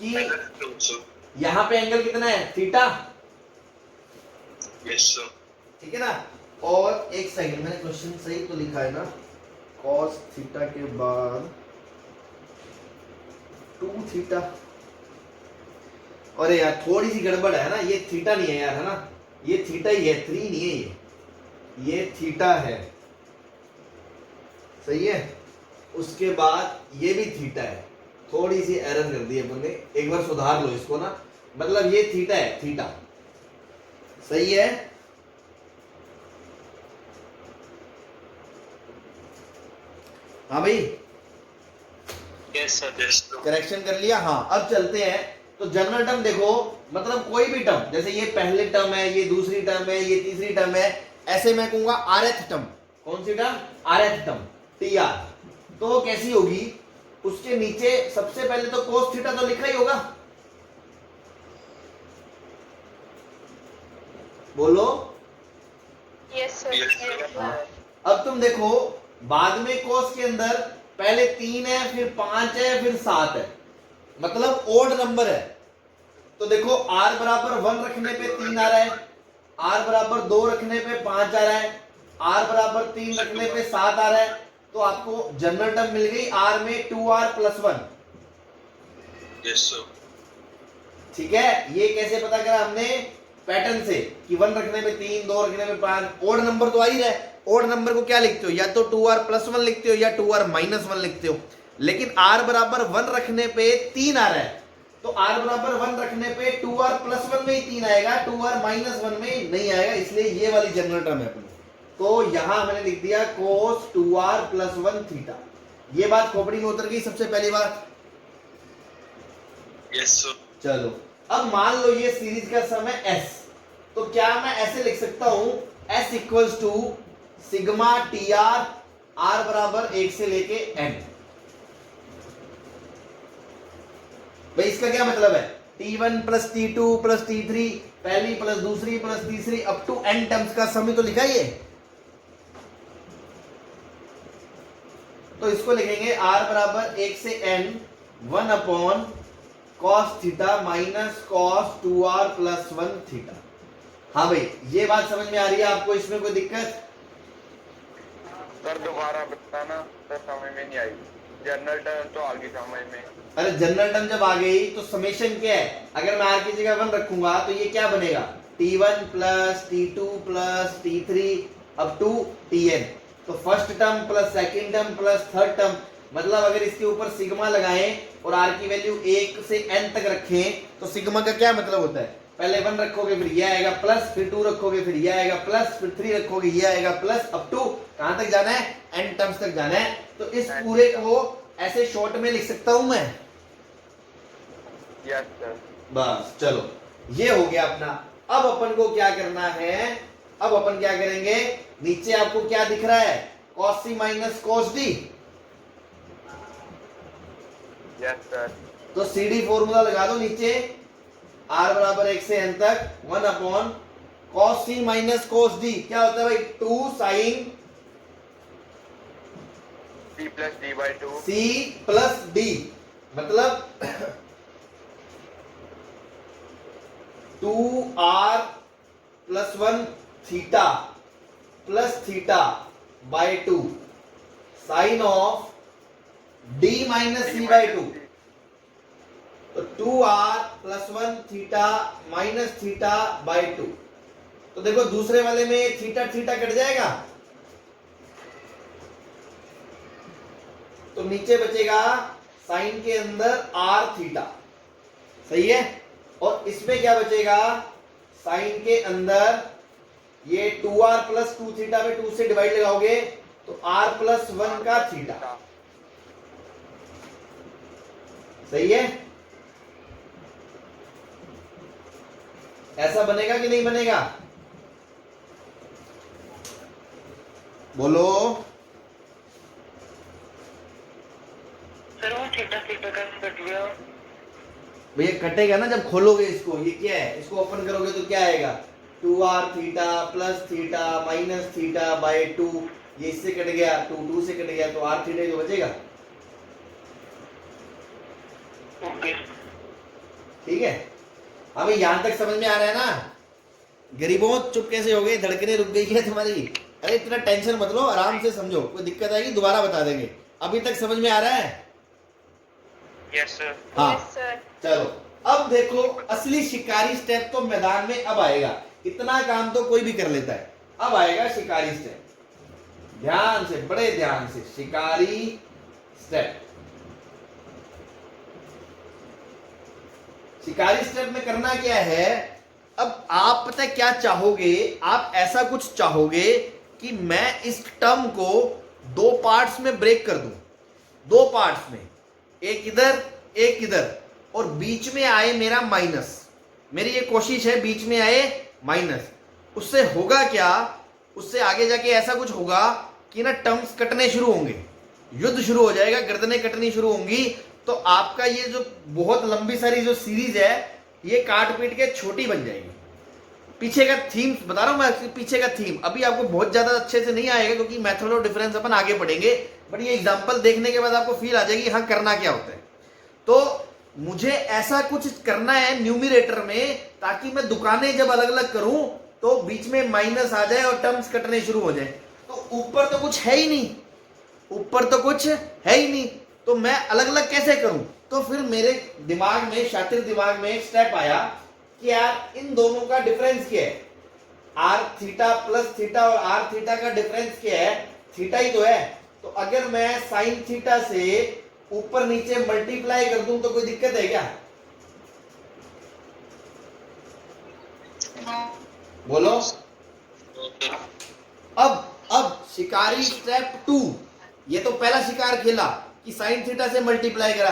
कि यहां पे एंगल कितना है, थीटा, यस सर। ठीक है ना। और एक सेकंड, मैंने क्वेश्चन सही तो लिखा है ना, cos थीटा के बाद 2 थीटा। अरे यार थोड़ी सी गड़बड़ है ना, ये थीटा नहीं है यार, है ना, ये थीटा ही है, 3 नहीं है ये थीटा है, सही है। उसके बाद ये भी थीटा है, थोड़ी सी एरर कर दी अपन ने, एक बार सुधार लो इसको ना। मतलब ये थीटा है, थीटा सही है। हाँ भाई, yes sir, yes sir. Correction कर लिया। हाँ अब चलते हैं। तो जनरल टर्म देखो, मतलब कोई भी टर्म, जैसे ये पहले टर्म है, ये दूसरी टर्म है, ये तीसरी टर्म है, ऐसे मैं कहूंगा आरएथ टर्म। कौन सी टर्म? Rth term, TR. तो वो कैसी होगी, उसके नीचे सबसे पहले तो कोस थीटा तो लिखा ही होगा, बोलो। Yes sir. Yes, sir. हाँ। अब तुम देखो, बाद में कोस के अंदर पहले 3 है, फिर 5 है, फिर 7 है, मतलब ओड नंबर है। तो देखो r बराबर 1 रखने पे 3 आ रहा है, r बराबर 2 रखने पे 5 आ रहा है, r बराबर 3 रखने पे 7 आ रहा है। तो आपको जनरल टर्म मिल गई r में 2r + 1। Yes sir. ठीक है, ये कैसे पता करा हमने? पैटर्न से, कि 1 रखने पे 3, 2 रखने पे 5। ओड नंबर तो आ ही रहा है। ओड नंबर को क्या लिखते हो, या तो 2r + 1 लिखते हो या 2r - 1 लिखते हो। लेकिन r बराबर 1 रखने पे 3 आ रहा है, तो r बराबर 1 रखने पे 2r + 1 में ही 3 आएगा, 2r - 1 में नहीं आएगा, इसलिए ये वाली जनरल टर्म है अपनी। तो यहां मैंने लिख दिया cos 2r + 1 थीटा। ये बात खोपड़ी में उतर गई सबसे पहली बात। Yes sir. चलो अब मान लो ये सीरीज का सम है s, तो क्या मैं ऐसे लिख सकता हूं, s = सिग्मा TR, r बराबर 1 से लेके n। भाई इसका क्या मतलब है, T1 + T2 + T3, पहली प्लस दूसरी प्लस तीसरी अप टू n टर्म्स का सम ही तो लिखा ये। तो इसको लिखेंगे r बराबर 1 से n 1/cos theta minus cos 2r + 1 theta. हाँ भाई ये बात समझ में आ रही है आपको, इसमें कोई दिक्कत? सर दोबारा बताना, सर समझ में नहीं आई। जनरल टर्म तो आ गई समझ में। अरे जनरल टर्म जब आ गई तो समेशन क्या है, अगर मैं r की जगह 1 रखूंगा तो ये क्या बनेगा, T1 + T2 + T3 up to Tn। तो first term plus second term plus third term, मतलब अगर इसके ऊपर सिग्मा लगाएं और आर की वैल्यू 1 से n तक रखें तो सिग्मा का क्या मतलब होता है, पहले 1 रखोगे फिर ये आएगा प्लस, फिर 2 रखोगे फिर ये आएगा प्लस, फिर 3 रखोगे ये आएगा प्लस, अप टू कहां तक जाना है, n टर्म्स तक जाना है। तो इस पूरे को ऐसे शॉर्ट में लिख सकता हूं मैं। Yes sir. बस चलो ये हो गया अपना। अब अपन को क्या करना है, अब अपन क्या करेंगे, नीचे आपको क्या दिख रहा है, cos c minus cos d। Yes sir. तो सी डी फॉर्मूला लगा दो नीचे, r बराबर 1 से n तक 1 upon cos c minus cos d। क्या होता है भाई, 2 sin c plus d by 2। c plus d, मतलब 2r plus 1 theta plus theta by 2 sine of d minus c by 2। तो 2r plus 1 theta minus theta by 2। तो देखो दूसरे वाले में थीटा थीटा कट जाएगा, तो नीचे बचेगा साइन के अंदर r थीटा, सही है। और इसमें क्या बचेगा, साइन के अंदर ये 2r प्लस 2 थीटा में 2 से डिवाइड लगाओगे तो r प्लस 1 का थीटा, सही है। ऐसा बनेगा कि नहीं बनेगा, बोलो। सर वो थीटा थीटा का कट गया। भैया कटेगा ना जब खोलोगे इसको, ये क्या है, इसको ओपन करोगे तो क्या आएगा, 2r theta plus theta minus theta by 2। ये इससे कट गया, 2 से कट गया, तो r थीटा जो बचेगा। ओके ठीक है, अभी यहां तक समझ में आ रहा है ना। गरीबों चुप कैसे हो गए, धड़कने रुक गई है तुम्हारी। अरे इतना टेंशन मत लो, आराम से समझो, कोई दिक्कत आएगी दोबारा बता देंगे। अभी तक समझ में आ रहा है। Yes sir. हाँ चलो, अब देखो असली शिकारी स्टेप तो मैदान में अब आएगा। इतना काम तो कोई भी कर लेता है, अब आएगा शिकारी स्टेप। ध्यान से, बड़े ध्यान से, शिकारी स्टेप। शिकारी स्टेप में करना क्या है, अब आप पता है क्या चाहोगे, आप ऐसा कुछ चाहोगे कि मैं इस टर्म को 2 पार्ट्स में ब्रेक कर दूं, 2 पार्ट्स में, एक इधर एक इधर, और बीच में आए मेरा माइनस। मेरी ये कोशिश है बीच में आए माइनस। उससे होगा क्या, उससे आगे जाके ऐसा कुछ होगा कि ना टर्म्स कटने शुरू होंगे, युद्ध शुरू हो जाएगा, गर्दनें कटनी शुरू होंगी। तो आपका ये जो बहुत लंबी सारी जो सीरीज है ये काट पीट के छोटी बन जाएगी। पीछे का थीम बता रहा हूं मैं, पीछे का थीम अभी आपको बहुत ज्यादा अच्छे से नहीं आएगा क्योंकि मेथड ऑफ डिफरेंस अपन आगे पढ़ेंगे, बट ये एग्जांपल देखने के बाद आपको फील आ जाएगी हाँ करना क्या होता है। तो मुझे ऐसा कुछ करना है न्यूमरेटर में, ताकि मैं दुकानें जब अलग अलग करूं तो बीच में माइनस आ जाए और टर्म्स कटने शुरू हो जाए। तो ऊपर तो कुछ है ही नहीं, ऊपर तो कुछ है ही नहीं, तो मैं अलग अलग कैसे करूं। तो फिर मेरे दिमाग में, शातिर दिमाग में एक स्टेप आया कि यार इन दोनों का डिफरेंस क्या है, आर थीटा प्लस थीटा और आर थीटा का डिफरेंस क्या है, थीटा ही तो है। तो अगर मैं साइन थीटा से ऊपर नीचे मल्टीप्लाई कर दूं तो कोई दिक्कत है क्या, बोलो। अब शिकारी स्टेप 2, ये तो पहला शिकार खेला कि साइन थीटा से मल्टीप्लाई करा।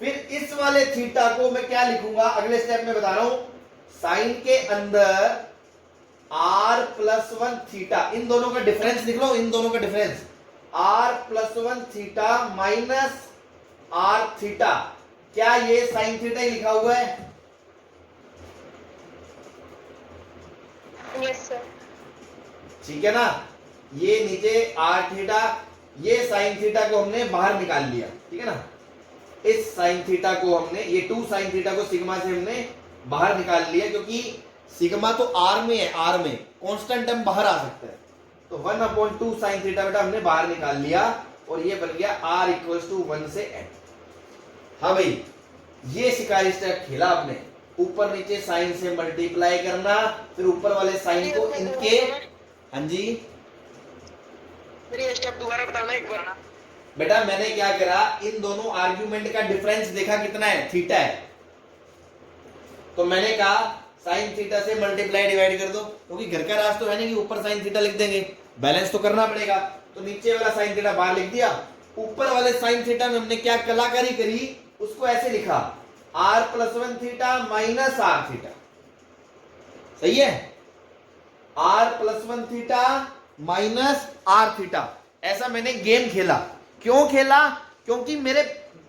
फिर इस वाले थीटा को मैं क्या लिखूंगा, अगले स्टेप में बता रहा हूं, साइन के अंदर r प्लस 1 थीटा, इन दोनों का डिफरेंस लिख लो, इन दोनों का difference r plus 1 theta minus r theta. क्या ये साइन थीटा ही लिखा हुआ है, यस सर। ठीक है ना। ये नीचे r थीटा, ये साइन थीटा को हमने बाहर निकाल लिया, ठीक है ना। इस साइन थीटा को हमने, ये 2 साइन थीटा को सिग्मा से हमने बाहर निकाल लिया, क्योंकि सिग्मा तो r में है, r में कांस्टेंट टर्म बाहर आ सकता है। तो 1/2 साइन थीटा बेटा हमने बाहर निकाल लिया और ये बन गया r = 1 से n। हाँ भाई, ये शिकारी स्टेप खेला आपने, ऊपर नीचे साइन से मल्टीप्लाई करना, फिर ऊपर वाले साइन को इनके, हाँ जी मेरी स्टेप दोबारा बताना एक बार। बेटा मैंने क्या करा, इन दोनों आर्ग्यूमेंट का डिफरेंस देखा कितना है, थीटा है, तो मैंने कहा साइन थीटा से मल्टीप्लाई डिवाइड कर दो, क्योंकि घर का राज तो है नहीं कि ऊपर साइन थीटा लिख देंगे, बैलेंस तो करना पड़ेगा। तो नीचे वाला साइन थीटा बाहर लिख दिया, ऊपर वाले साइन थीटा में हमने क्या कलाकारी करी, उसको ऐसे लिखा r+1 theta minus r theta. सही है, r+1 theta minus r theta, ऐसा मैंने गेम खेला। क्यों खेला? क्योंकि मेरे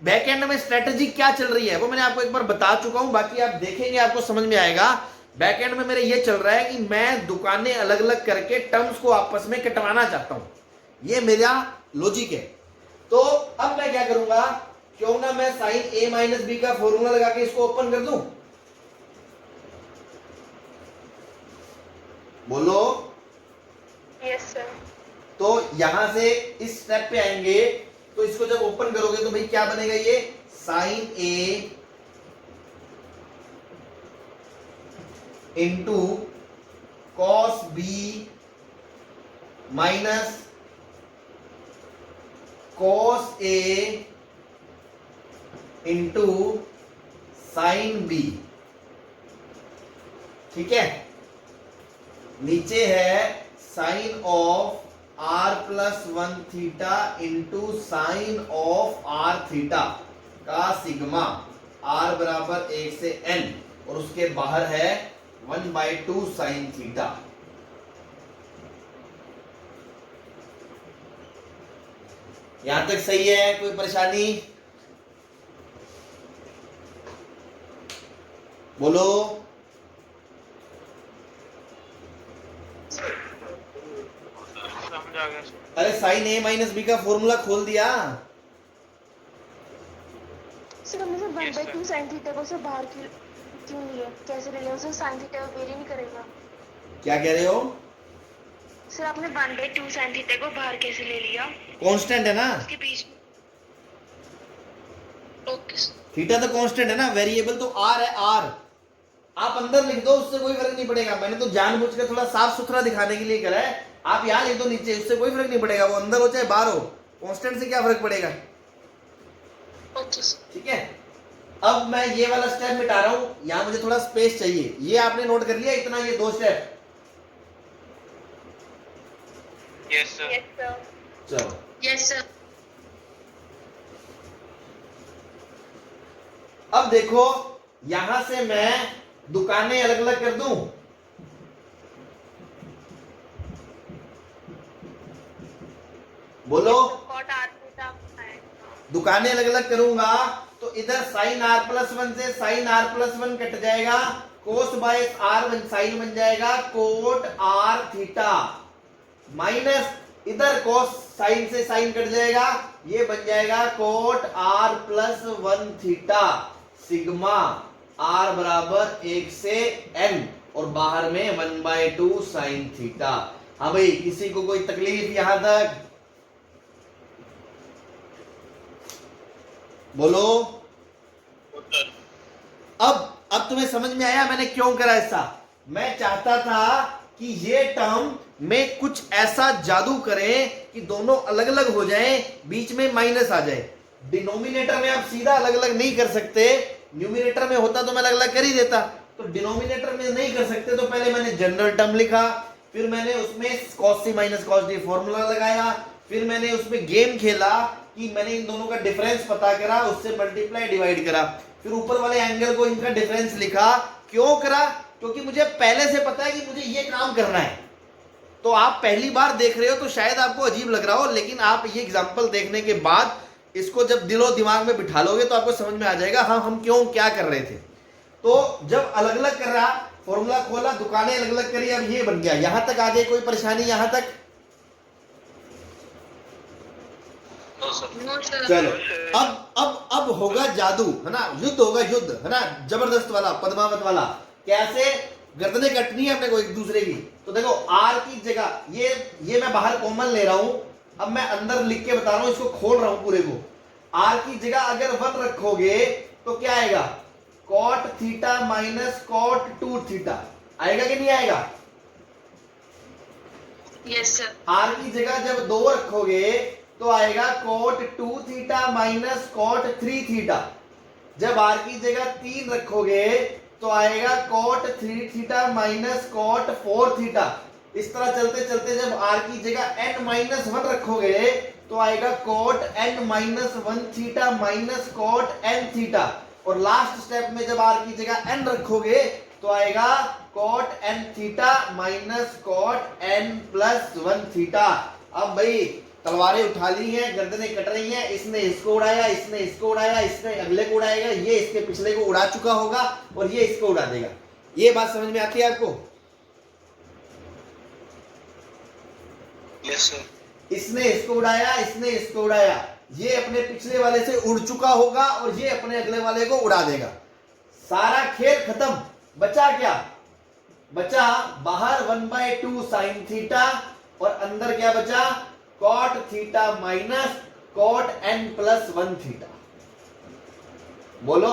बैक एंड में स्ट्रेटजी क्या चल रही है वो मैंने आपको एक बार बता चुका हूं, बाकी आप देखेंगे आपको समझ में आएगा। बैक एंड में मेरे ये चल रहा है कि मैं दुकानें अलग अलग करके टर्म्स को आपस में कटवाना चाहता हूं, ये मेरा लॉजिक है। तो अब मैं क्या करूंगा, क्यों ना मैं साइन a माइनस बी का फॉर्मूला लगा के इसको ओपन कर दूं। बोलो। Yes sir. तो यहां से इस स्टेप पे आएंगे, तो इसको जब ओपन करोगे तो भाई क्या बनेगा, ये sine a into cos B minus cos a into sine B. ठीक है, नीचे है sine of r+1 theta into sine of r theta का सिग्मा r बराबर 1 से n, और उसके बाहर है 1/2 साइन थीटा। यहां तक सही है? कोई परेशानी? बोलो। समझ आ गया सर। अरे साइन a माइनस बी का फॉर्मूला खोल दिया। सर हमने सर 1/2 साइन थीटा को सर बाहर क्यों लिया, कैसे ले लिया सर? साइन थीटा वेरी नहीं करेगा। क्या कह रहे हो? सर आपने 1/2 साइन थीटा को बाहर कैसे ले लिया? कांस्टेंट है ना, उसके बीच में। Okay sir. थीटा तो कांस्टेंट है ना, वेरिएबल तो r है, r आप अंदर लिख दो, उससे कोई फर्क नहीं पड़ेगा। मैंने तो जानबूझ के थोड़ा साफ सुथरा दिखाने के लिए करा है, आप यहां लिख दो नीचे, उससे कोई फर्क नहीं पड़ेगा, वो अंदर हो चाहे बाहर हो, कांस्टेंट से क्या फर्क पड़ेगा। Okay sir. ठीक है, अब मैं ये वाला स्टेप मिटा रहा हूं, यहां मुझे थोड़ा स्पेस चाहिए, ये आपने नोट कर लिया इतना, ये 2 step. Yes sir. Yes sir. चलो यस सर। अब देखो, यहां से मैं दुकानें अलग अलग कर दूं, बोलो। कॉट r थीटा आएगा। दुकानें अलग अलग करूंगा तो इधर साइन r+1 से साइन r+1 कट जाएगा, कोस बाय r साइन बन जाएगा कोट r थीटा, माइनस इधर कोस साइन से साइन कट जाएगा, ये बन जाएगा coat r+1 theta, sigma r बराबर 1 से n, और बाहर में 1/2 साइन थीटा। हाँ भाई, किसी को कोई तकलीफ यहां तक? बोलो। अब तुम्हें समझ में आया मैंने क्यों करा ऐसा? मैं चाहता था कि ये टर्म में कुछ ऐसा जादू करें कि दोनों अलग अलग हो जाएं, बीच में माइनस आ जाए। डिनोमिनेटर में आप सीधा अलग अलग नहीं कर सकते, न्यूमिनेटर में होता तो मैं अलग अलग कर ही देता, तो डिनोमिनेटर में नहीं कर सकते, तो पहले मैंने जनरल टर्म लिखा, फिर मैंने उसमें cos c minus cos d formula लगाया, फिर मैंने उसमें गेम खेला कि मैंने इन दोनों का डिफरेंस पता करा, उससे मल्टीप्लाई डिवाइड करा, फिर ऊपर वाले एंगल को इनका डिफरेंस लिखा। क्यों करा? क्योंकि मुझे पहले से पता है कि मुझे ये काम करना है। तो आप पहली बार देख रहे हो तो शायद आपको अजीब लग रहा हो, लेकिन आप ये एग्जांपल देखने के बाद इसको जब दिलो दिमाग में बिठा लोगे तो आपको समझ में आ जाएगा हाँ हम क्यों क्या कर रहे थे। तो जब अलग अलग कर रहा, फॉर्मूला खोला, दुकानें अलग अलग करी, अब ये बन गया। यहां तक आगे कोई परेशानी? यहां तक नो सर। No sir. चलो, अब होगा जादू, है ना, युद्ध होगा, युद्ध, है ना, जबरदस्त वाला, पद्मावत वाला। कैसे? गर्दनें कटनी है अपने को एक दूसरे की। तो देखो आर की जगह ये मैं बाहर कॉमन ले रहा हूं, अब मैं अंदर लिख के बता रहा हूं, इसको खोल रहा हूं पूरे को। आर की जगह अगर 1 रखोगे तो क्या आएगा? Cot theta minus cot 2 theta आएगा कि नहीं आएगा? Yes sir. आर की जगह जब 2 रखोगे तो आएगा cot 2 theta minus cot 3 theta. जब r की जगह 3 रखोगे तो आएगा cot 3 theta minus cot 4 theta. इस तरह चलते चलते जब r की जगह n-1 रखोगे तो आएगा cot n-1 theta minus cot n theta. और लास्ट स्टेप में जब r की जगह n रखोगे तो आएगा cot n theta minus cot n+1 theta. अब भाई तलवारें उठा ली हैं, गर्दनें कट रही हैं, इसने इसको उड़ाया, इसने इसको उड़ाया, इसने अगले को उड़ाएगा, ये इसके पिछले को उड़ा चुका होगा और ये इसको उड़ा देगा। ये बात समझ में आती है आपको? Yes sir. इसने इसको उड़ाया, इसने इसको उड़ाया, ये अपने पिछले वाले से उड़ चुका होगा और ये अपने अगले वाले को उड़ा देगा। सारा खेल खत्म। बचा क्या? बचा बाहर 1/2 साइन थीटा और अंदर क्या बचा? cot theta minus cot n+1 theta. बोलो।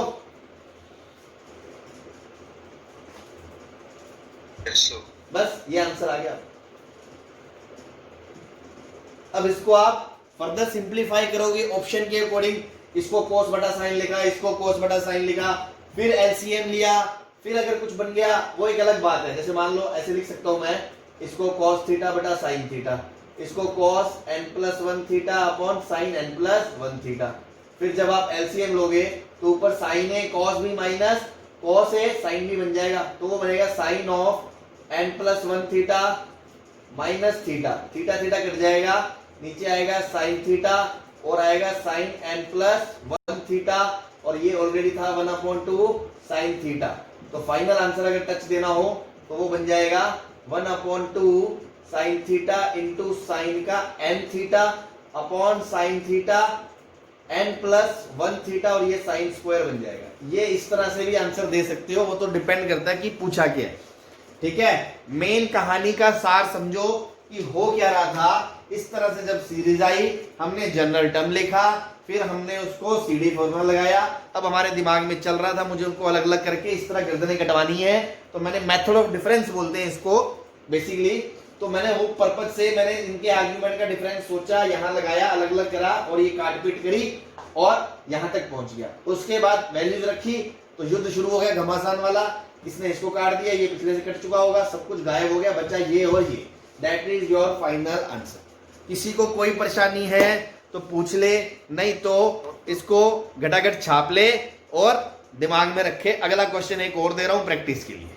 Yes sir. बस ये आंसर आ गया। अब इसको आप फर्दर सिंप्लीफाई करोगे ऑप्शन के अकॉर्डिंग। इसको cos बटा साइन लिखा, इसको cos बटा साइन लिखा, फिर एलसीएम लिया, फिर अगर कुछ बन गया वो एक अलग बात है। जैसे मान लो ऐसे लिख सकता हूं मैं, इसको cos थीटा बटा साइन थीटा, इसको cos n+1 theta upon sine n+1 theta. फिर जब आप एलसीएम लोगे तो ऊपर साइन है, cos भी माइनस cos है, साइन भी बन जाएगा, तो वो बनेगा sine of n+1 theta minus theta. Theta theta कट जाएगा, नीचे आएगा साइन थीटा और आएगा साइन n+1 थीटा और ये ऑलरेडी था 1/2 साइन थीटा। तो फाइनल आंसर अगर टच देना हो तो वो बन जाएगा 1/2 साइन थीटा इंटू साइन का n theta upon sine theta n+1 theta और ये साइन स्क्वायर बन जाएगा। ये इस तरह से भी आंसर दे सकते हो, वो तो डिपेंड करता है कि पूछा क्या है। ठीक है, मेन कहानी का सार समझो कि हो क्या रहा था। इस तरह से जब सीरीज आई, हमने जनरल टर्म लिखा, फिर हमने उसको सीडी फॉर्मूला लगाया। अब हमारे दिमाग में चल रहा था मुझे उनको अलग अलग करके इस तरह गर्दनें कटवानी है, तो मैंने मेथड ऑफ डिफरेंस बोलते हैं इसको बेसिकली। तो मैंने वो पर्पज से मैंने इनके आर्ग्यूमेंट का डिफरेंस सोचा, यहाँ लगाया, अलग अलग करा और ये काट पीट करी और यहाँ तक पहुंच गया। उसके बाद वैल्यूज रखी तो युद्ध शुरू हो गया घमासान वाला। इसने इसको काट दिया, ये पिछले से कट चुका होगा, सब कुछ गायब हो गया, बचा ये और ये। That is your final answer. किसी को कोई परेशानी है तो पूछ ले, नहीं तो इसको घटाघट छाप ले और दिमाग में रखे। अगला क्वेश्चन एक और दे रहा हूं प्रैक्टिस के लिए।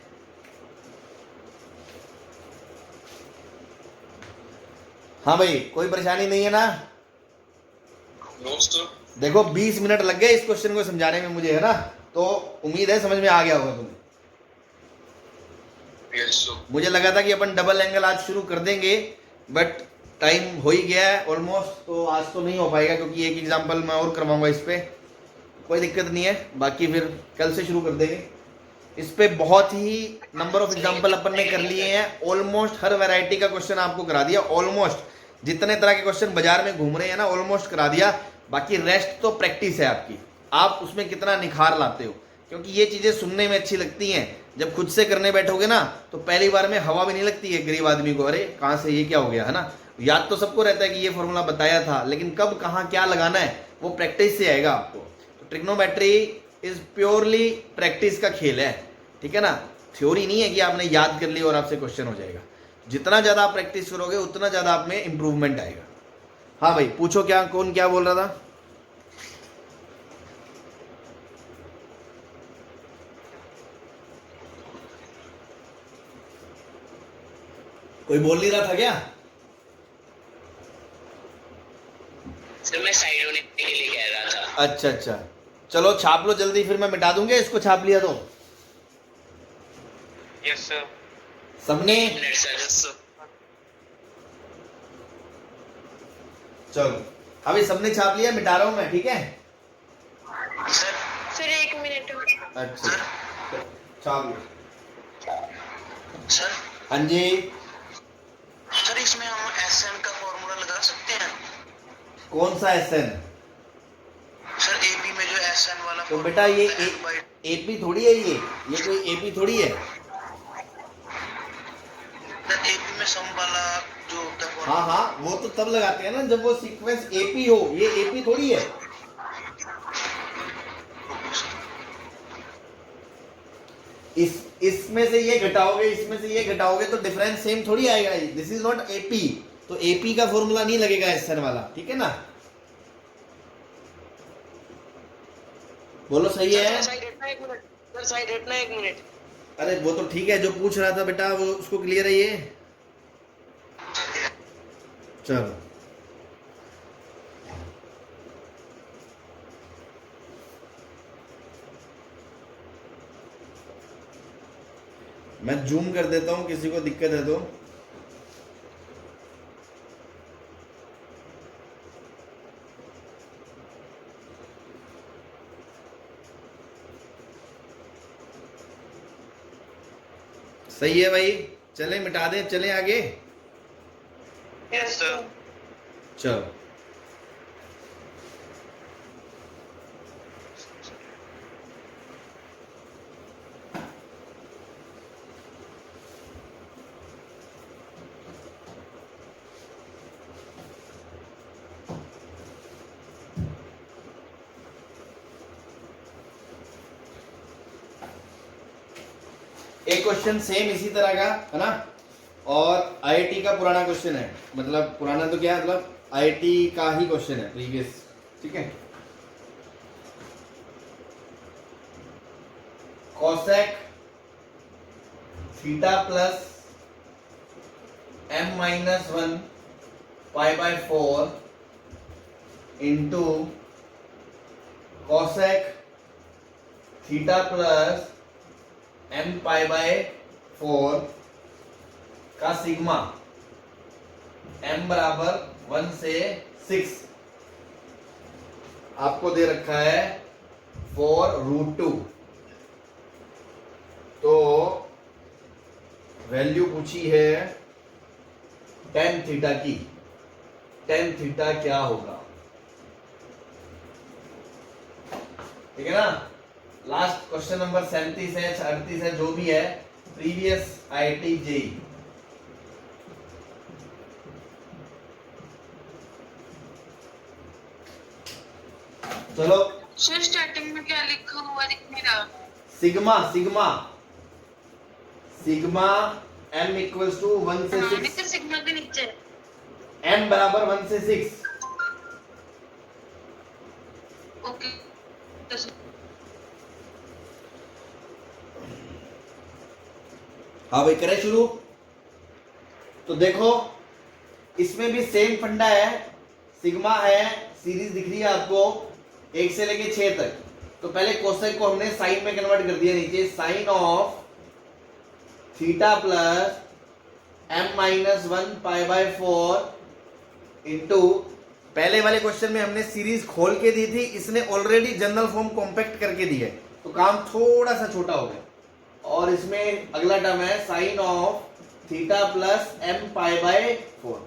हाँ भाई, कोई परेशानी नहीं है ना? No sir. देखो 20 मिनट लग गए इस क्वेश्चन को समझाने में मुझे, है ना? तो उम्मीद है समझ में आ गया होगा तुम्हें। Yes sir. मुझे लगा था कि अपन डबल एंगल आज शुरू कर देंगे, बट टाइम हो ही गया है ऑलमोस्ट, तो आज तो नहीं हो पाएगा क्योंकि एक एग्जांपल मैं और करवाऊंगा इस पे। कोई दिक्कत नहीं है, बाकी फिर कल से शुरू कर देंगे। इस पे बहुत ही नंबर ऑफ एग्जांपल अपन ने कर लिए हैं। ऑलमोस्ट हर वैरायटी का क्वेश्चन आपको करा दिया। ऑलमोस्ट जितने तरह के क्वेश्चन बाजार में घूम रहे हैं ना, ऑलमोस्ट करा दिया। बाकी रेस्ट तो प्रैक्टिस है आपकी, आप उसमें कितना निखार लाते हो, क्योंकि ये चीज़ें सुनने में अच्छी लगती हैं। जब खुद से करने बैठोगे ना तो पहली बार में हवा भी नहीं लगती है गरीब आदमी को, अरे कहाँ से ये क्या हो गया, है ना? याद तो सबको रहता है कि ये फॉर्मूला बताया था, लेकिन कब कहाँ क्या लगाना है वो प्रैक्टिस से आएगा आपको। तो ट्रिग्नोमेट्री इज प्योरली प्रैक्टिस का खेल है, ठीक है ना? थ्योरी नहीं है कि आपने याद कर ली और आपसे क्वेश्चन हो जाएगा। जितना ज़्यादा आप प्रैक्टिस करोगे उतना ज़्यादा आप में इंप्रूवमेंट आएगा। हाँ भाई, पूछो क्या, कौन क्या बोल रहा था? कोई बोल नहीं रहा था क्या? सर मैं साइड होने के लिए कह रहा था। अच्छा अच्छा, चलो छाप लो जल्दी, फिर मैं मिटा दूंगा इसको छाप लिया तो। Yes sir. सबने? Minute sir. Yes sir. चलो अभी सबने छाप लिया, मिटा रहा हूं मैं, ठीक है? Sir 1 minute. अच्छा छाप लिया। सर। हाँ जी। सर इसमें हम SN का फॉर्मूला लगा सकते हैं? कौन सा SN? सर AP में जो SN वाला तो बेटा ये formula है, AP थोड़ी है, ये कोई AP थोड़ी है। सर AP में सम वाला जो होता है हाँ हाँ, वो तो तब लगाते हैं ना जब वो सीक्वेंस एपी हो, ये एपी थोड़ी है। इसमें से ये घटाओगे, इसमें से ये घटाओगे तो डिफरेंस सेम थोड़ी आएगा। दिस इज नॉट एपी, तो एपी का फॉर्मूला नहीं लगेगा एसएन वाला, ठीक है ना। बोलो सही है। साइड हटना 1 मिनट सर, साइड हटना 1 मिनट। अरे वो तो ठीक है, जो पूछ रहा था बेटा वो उसको क्लियर है ये। चलो मैं जूम कर देता हूं, किसी को दिक्कत है तो। सही है भाई, चलें मिटा दें, चलें आगे। Yes sir. चलो एक क्वेश्चन सेम इसी तरह का है ना, और आईआईटी का पुराना क्वेश्चन है, मतलब पुराना तो क्या मतलब आईआईटी का ही क्वेश्चन है प्रीवियस, ठीक है। Cosec theta plus m minus 1 pi by 4 into cosec theta plus m pi by 4 का सिग्मा m बराबर 1 से 6 आपको दे रखा है 4√2। तो वैल्यू पूछी है tan थीटा की। tan थीटा क्या होगा, ठीक है ना। लास्ट क्वेश्चन नंबर 37 है, 38 है, जो भी है, प्रीवियस आईआईटी जेई। चलो सर स्टार्टिंग में क्या लिखा हुआ दिख नहीं रहा। Sigma sigma sigma m equals to 1 से 6, लिखा सिग्मा के नीचे। m बराबर 1 से 6। ओके हाँ भाई करें शुरू। तो देखो इसमें भी सेम फंडा है, सिग्मा है, सीरीज दिख रही है आपको 1 से लेके 6 तक। तो पहले कोसेक को हमने साइन में कन्वर्ट कर दिया, नीचे sine of theta plus m minus 1 pi by 4 into, पहले वाले क्वेश्चन में हमने सीरीज खोल के दी थी, इसने ऑलरेडी जनरल फॉर्म कॉम्पैक्ट करके दी है, तो काम थोड़ा सा छोटा हो गया। और इसमें अगला टर्म है sine of theta plus m pi by 4।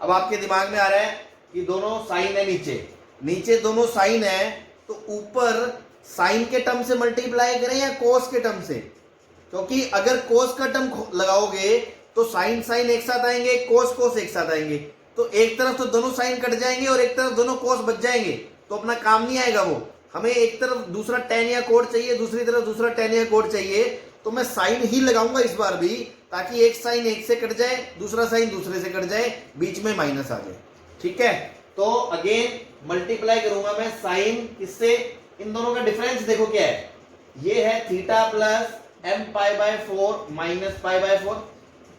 अब आपके दिमाग में आ रहा है कि दोनों साइन है, नीचे दोनों साइन है, तो ऊपर साइन के टर्म से मल्टीप्लाई करें या कोस के टर्म से, क्योंकि अगर कोस का टर्म लगाओगे तो साइन साइन एक साथ आएंगे, कोस कोस एक साथ आएंगे, तो एक तरफ तो दोनों साइन कट जाएंगे और एक तरफ दोनों कोस बच जाएंगे, तो अपना काम नहीं आएगा वो। हमें एक तरफ दूसरा tan या कोड चाहिए, दूसरी तरफ दूसरा tan या कोड चाहिए, तो मैं साइन ही लगाऊंगा इस बार भी, ताकि एक साइन एक से कट जाए, दूसरा साइन दूसरे से कट जाए, बीच में माइनस आ जाए, ठीक है। तो अगेन मल्टीप्लाई करूंगा मैं साइन किससे, इन दोनों का डिफरेंस देखो क्या है, ये है theta plus m pi by 4 minus pi by 4,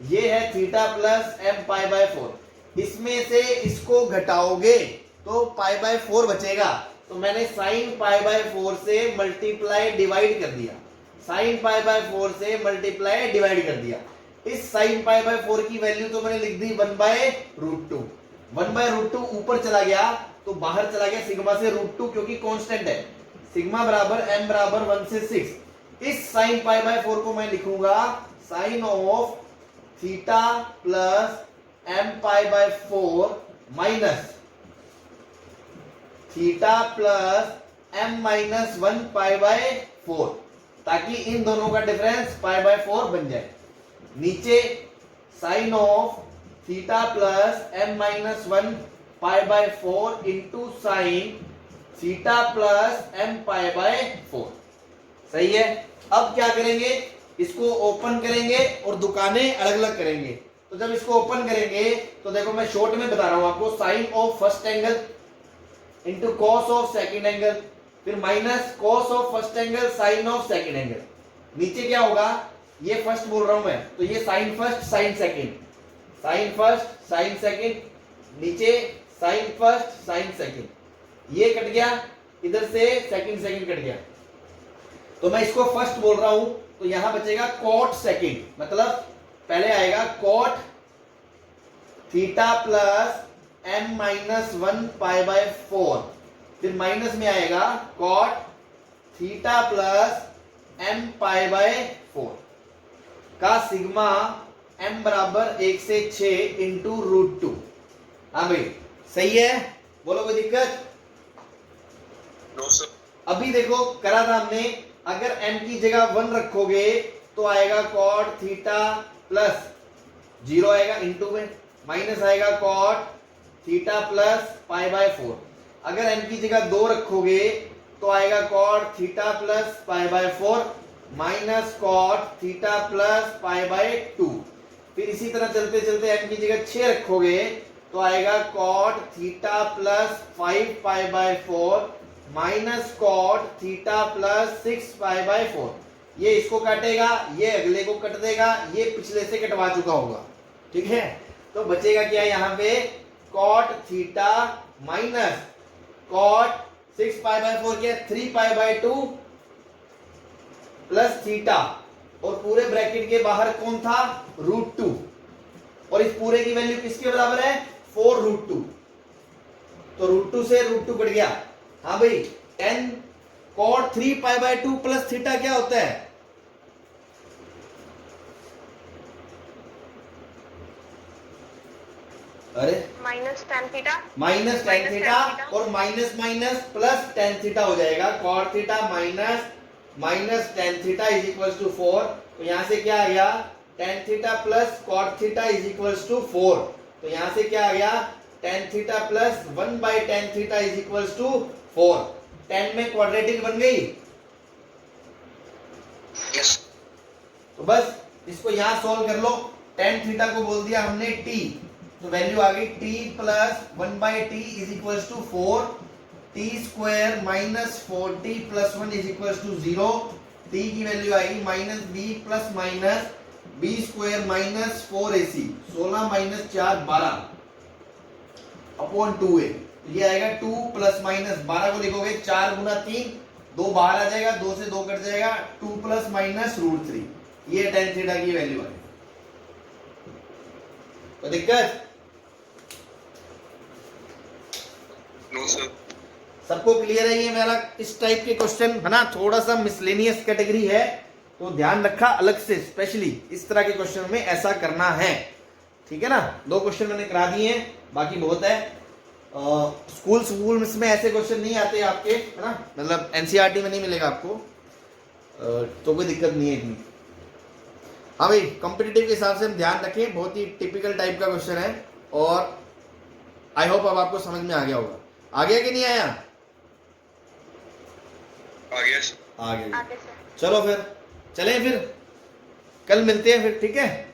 ये है theta plus m pi by 4। इसमें से इसको घटाओगे तो पाई बाय 4 बचेगा, तो मैंने साइन पाई बाय 4 से मल्टीप्लाई डिवाइड कर दिया, साइन पाई बाय 4 से मल्टीप्लाई डिवाइड कर दिया। इस साइन पाई बाय 4 की वैल्यू तो मैंने लिख दी 1/√2। 1/√2 ऊपर चला गया तो बाहर चला गया सिग्मा से √2, क्योंकि कांस्टेंट है। सिग्मा बराबर m बराबर 1 से 6। इस साइन पाई बाय 4 को मैं लिखूंगा sine of theta plus m pi by 4 minus theta plus m minus 1 pi by 4, ताकि इन दोनों का डिफरेंस पाई बाय 4 बन जाए। नीचे sine of theta plus m minus 1 pi by 4 into sine theta plus m pi by 4। सही है। अब क्या करेंगे, इसको ओपन करेंगे और दुकानें अलग अलग करेंगे। तो जब इसको ओपन करेंगे तो देखो मैं शॉर्ट में बता रहा हूं आपको, sine of first angle into cos of second angle, फिर minus cos of first angle sine of second angle. नीचे क्या होगा, ये फर्स्ट बोल रहा हूं मैं, तो ये sine first sine second, sine first sine second, नीचे साइन फर्स्ट साइन सेकेंड, ये कट गया, इधर से सेकेंड सेकेंड कट गया। तो मैं इसको फर्स्ट बोल रहा हूं, तो यहां बचेगा कॉट सेकेंड, मतलब पहले आएगा cot theta plus m minus 1 pi by 4, फिर माइनस में आएगा cot theta plus m pi by 4 का सिग्मा m बराबर 1 से 6 इंटू रूट 2। हाँ भाई सही है, बोलो कोई दिक्कत? No sir. अभी देखो करा था हमने, अगर m की जगह 1 रखोगे तो आएगा कॉट थीटा प्लस 0 आएगा इंटू में, माइनस आएगा cot theta plus pi by 4। अगर m की जगह 2 रखोगे तो आएगा cot theta plus pi by 4 minus cot theta plus pi by 2। फिर इसी तरह चलते चलते m की जगह 6 रखोगे तो आएगा cot theta plus 5 pi by 4 minus cot theta plus 6 pi by 4। ये इसको काटेगा, ये अगले को कट देगा, ये पिछले से कटवा चुका होगा। ठीक है, तो बचेगा क्या यहाँ पे, cot theta minus cot 6 pi by 4 क्या 3 पाई बाय 2 प्लस थीटा, और पूरे ब्रैकेट के बाहर कौन था, रूट 2, और इस पूरे की वैल्यू किसके बराबर है, 4 रूट 2। तो रूट 2 से रूट 2 कट गया। हाँ भाई 10 cot 3 pi by 2 plus theta क्या होता है, अरे minus tan theta, minus tan theta, और minus minus plus tan theta हो जाएगा, cot theta minus minus tan theta is equal to 4। तो यहां से क्या आ गया, tan theta plus cot theta is equal to 4। तो यहां से क्या आ गया, tan theta plus 1 by tan theta is equal to 4। 10 में क्वाड्रेटिक बन गई। यस। तो बस इसको यहां सॉल्व कर लो। टेन थीटा को बोल दिया हमने t, तो वैल्यू आ गई t plus 1 by t is equal to 4, t square minus 4t plus 1 is equal to 0। t की वैल्यू आएगी minus B plus minus B square minus 4ac, 16 माइनस 4 12 अपॉन 2a। ये आएगा 2 प्लस माइनस 12 को लिखोगे 4 गुना 3, 2 बाहर आ जाएगा, 2 से 2 कट जाएगा, 2 प्लस माइनस रूट 3। ये टेन थीटा की वैल्यू है। तो दिक्कत, नो सर। सबको क्लियर है? ये मेरा इस टाइप के क्वेश्चन है ना, थोड़ा सा मिसलेनियस कैटेगरी है, तो ध्यान रखा अलग से, स्पेशली इस तरह के क्वेश्चन में ऐसा करना है। ठीक है ना, 2 क्वेश्चन मैंने करा दिए हैं, बाकी बहुत है। स्कूल में ऐसे क्वेश्चन नहीं आते आपके, है ना, मतलब एनसीईआरटी में नहीं मिलेगा आपको, तो कोई दिक्कत नहीं है इतनी। हाँ भाई, कॉम्पिटिटिव के हिसाब से हम ध्यान रखें, बहुत ही टिपिकल टाइप का क्वेश्चन है, और आई होप अब आपको समझ में आ गया होगा। आ गया कि नहीं आया? आ गया। आ गया। आगे से चलो फिर चलें, फिर कल मिलते हैं फिर, ठीक है।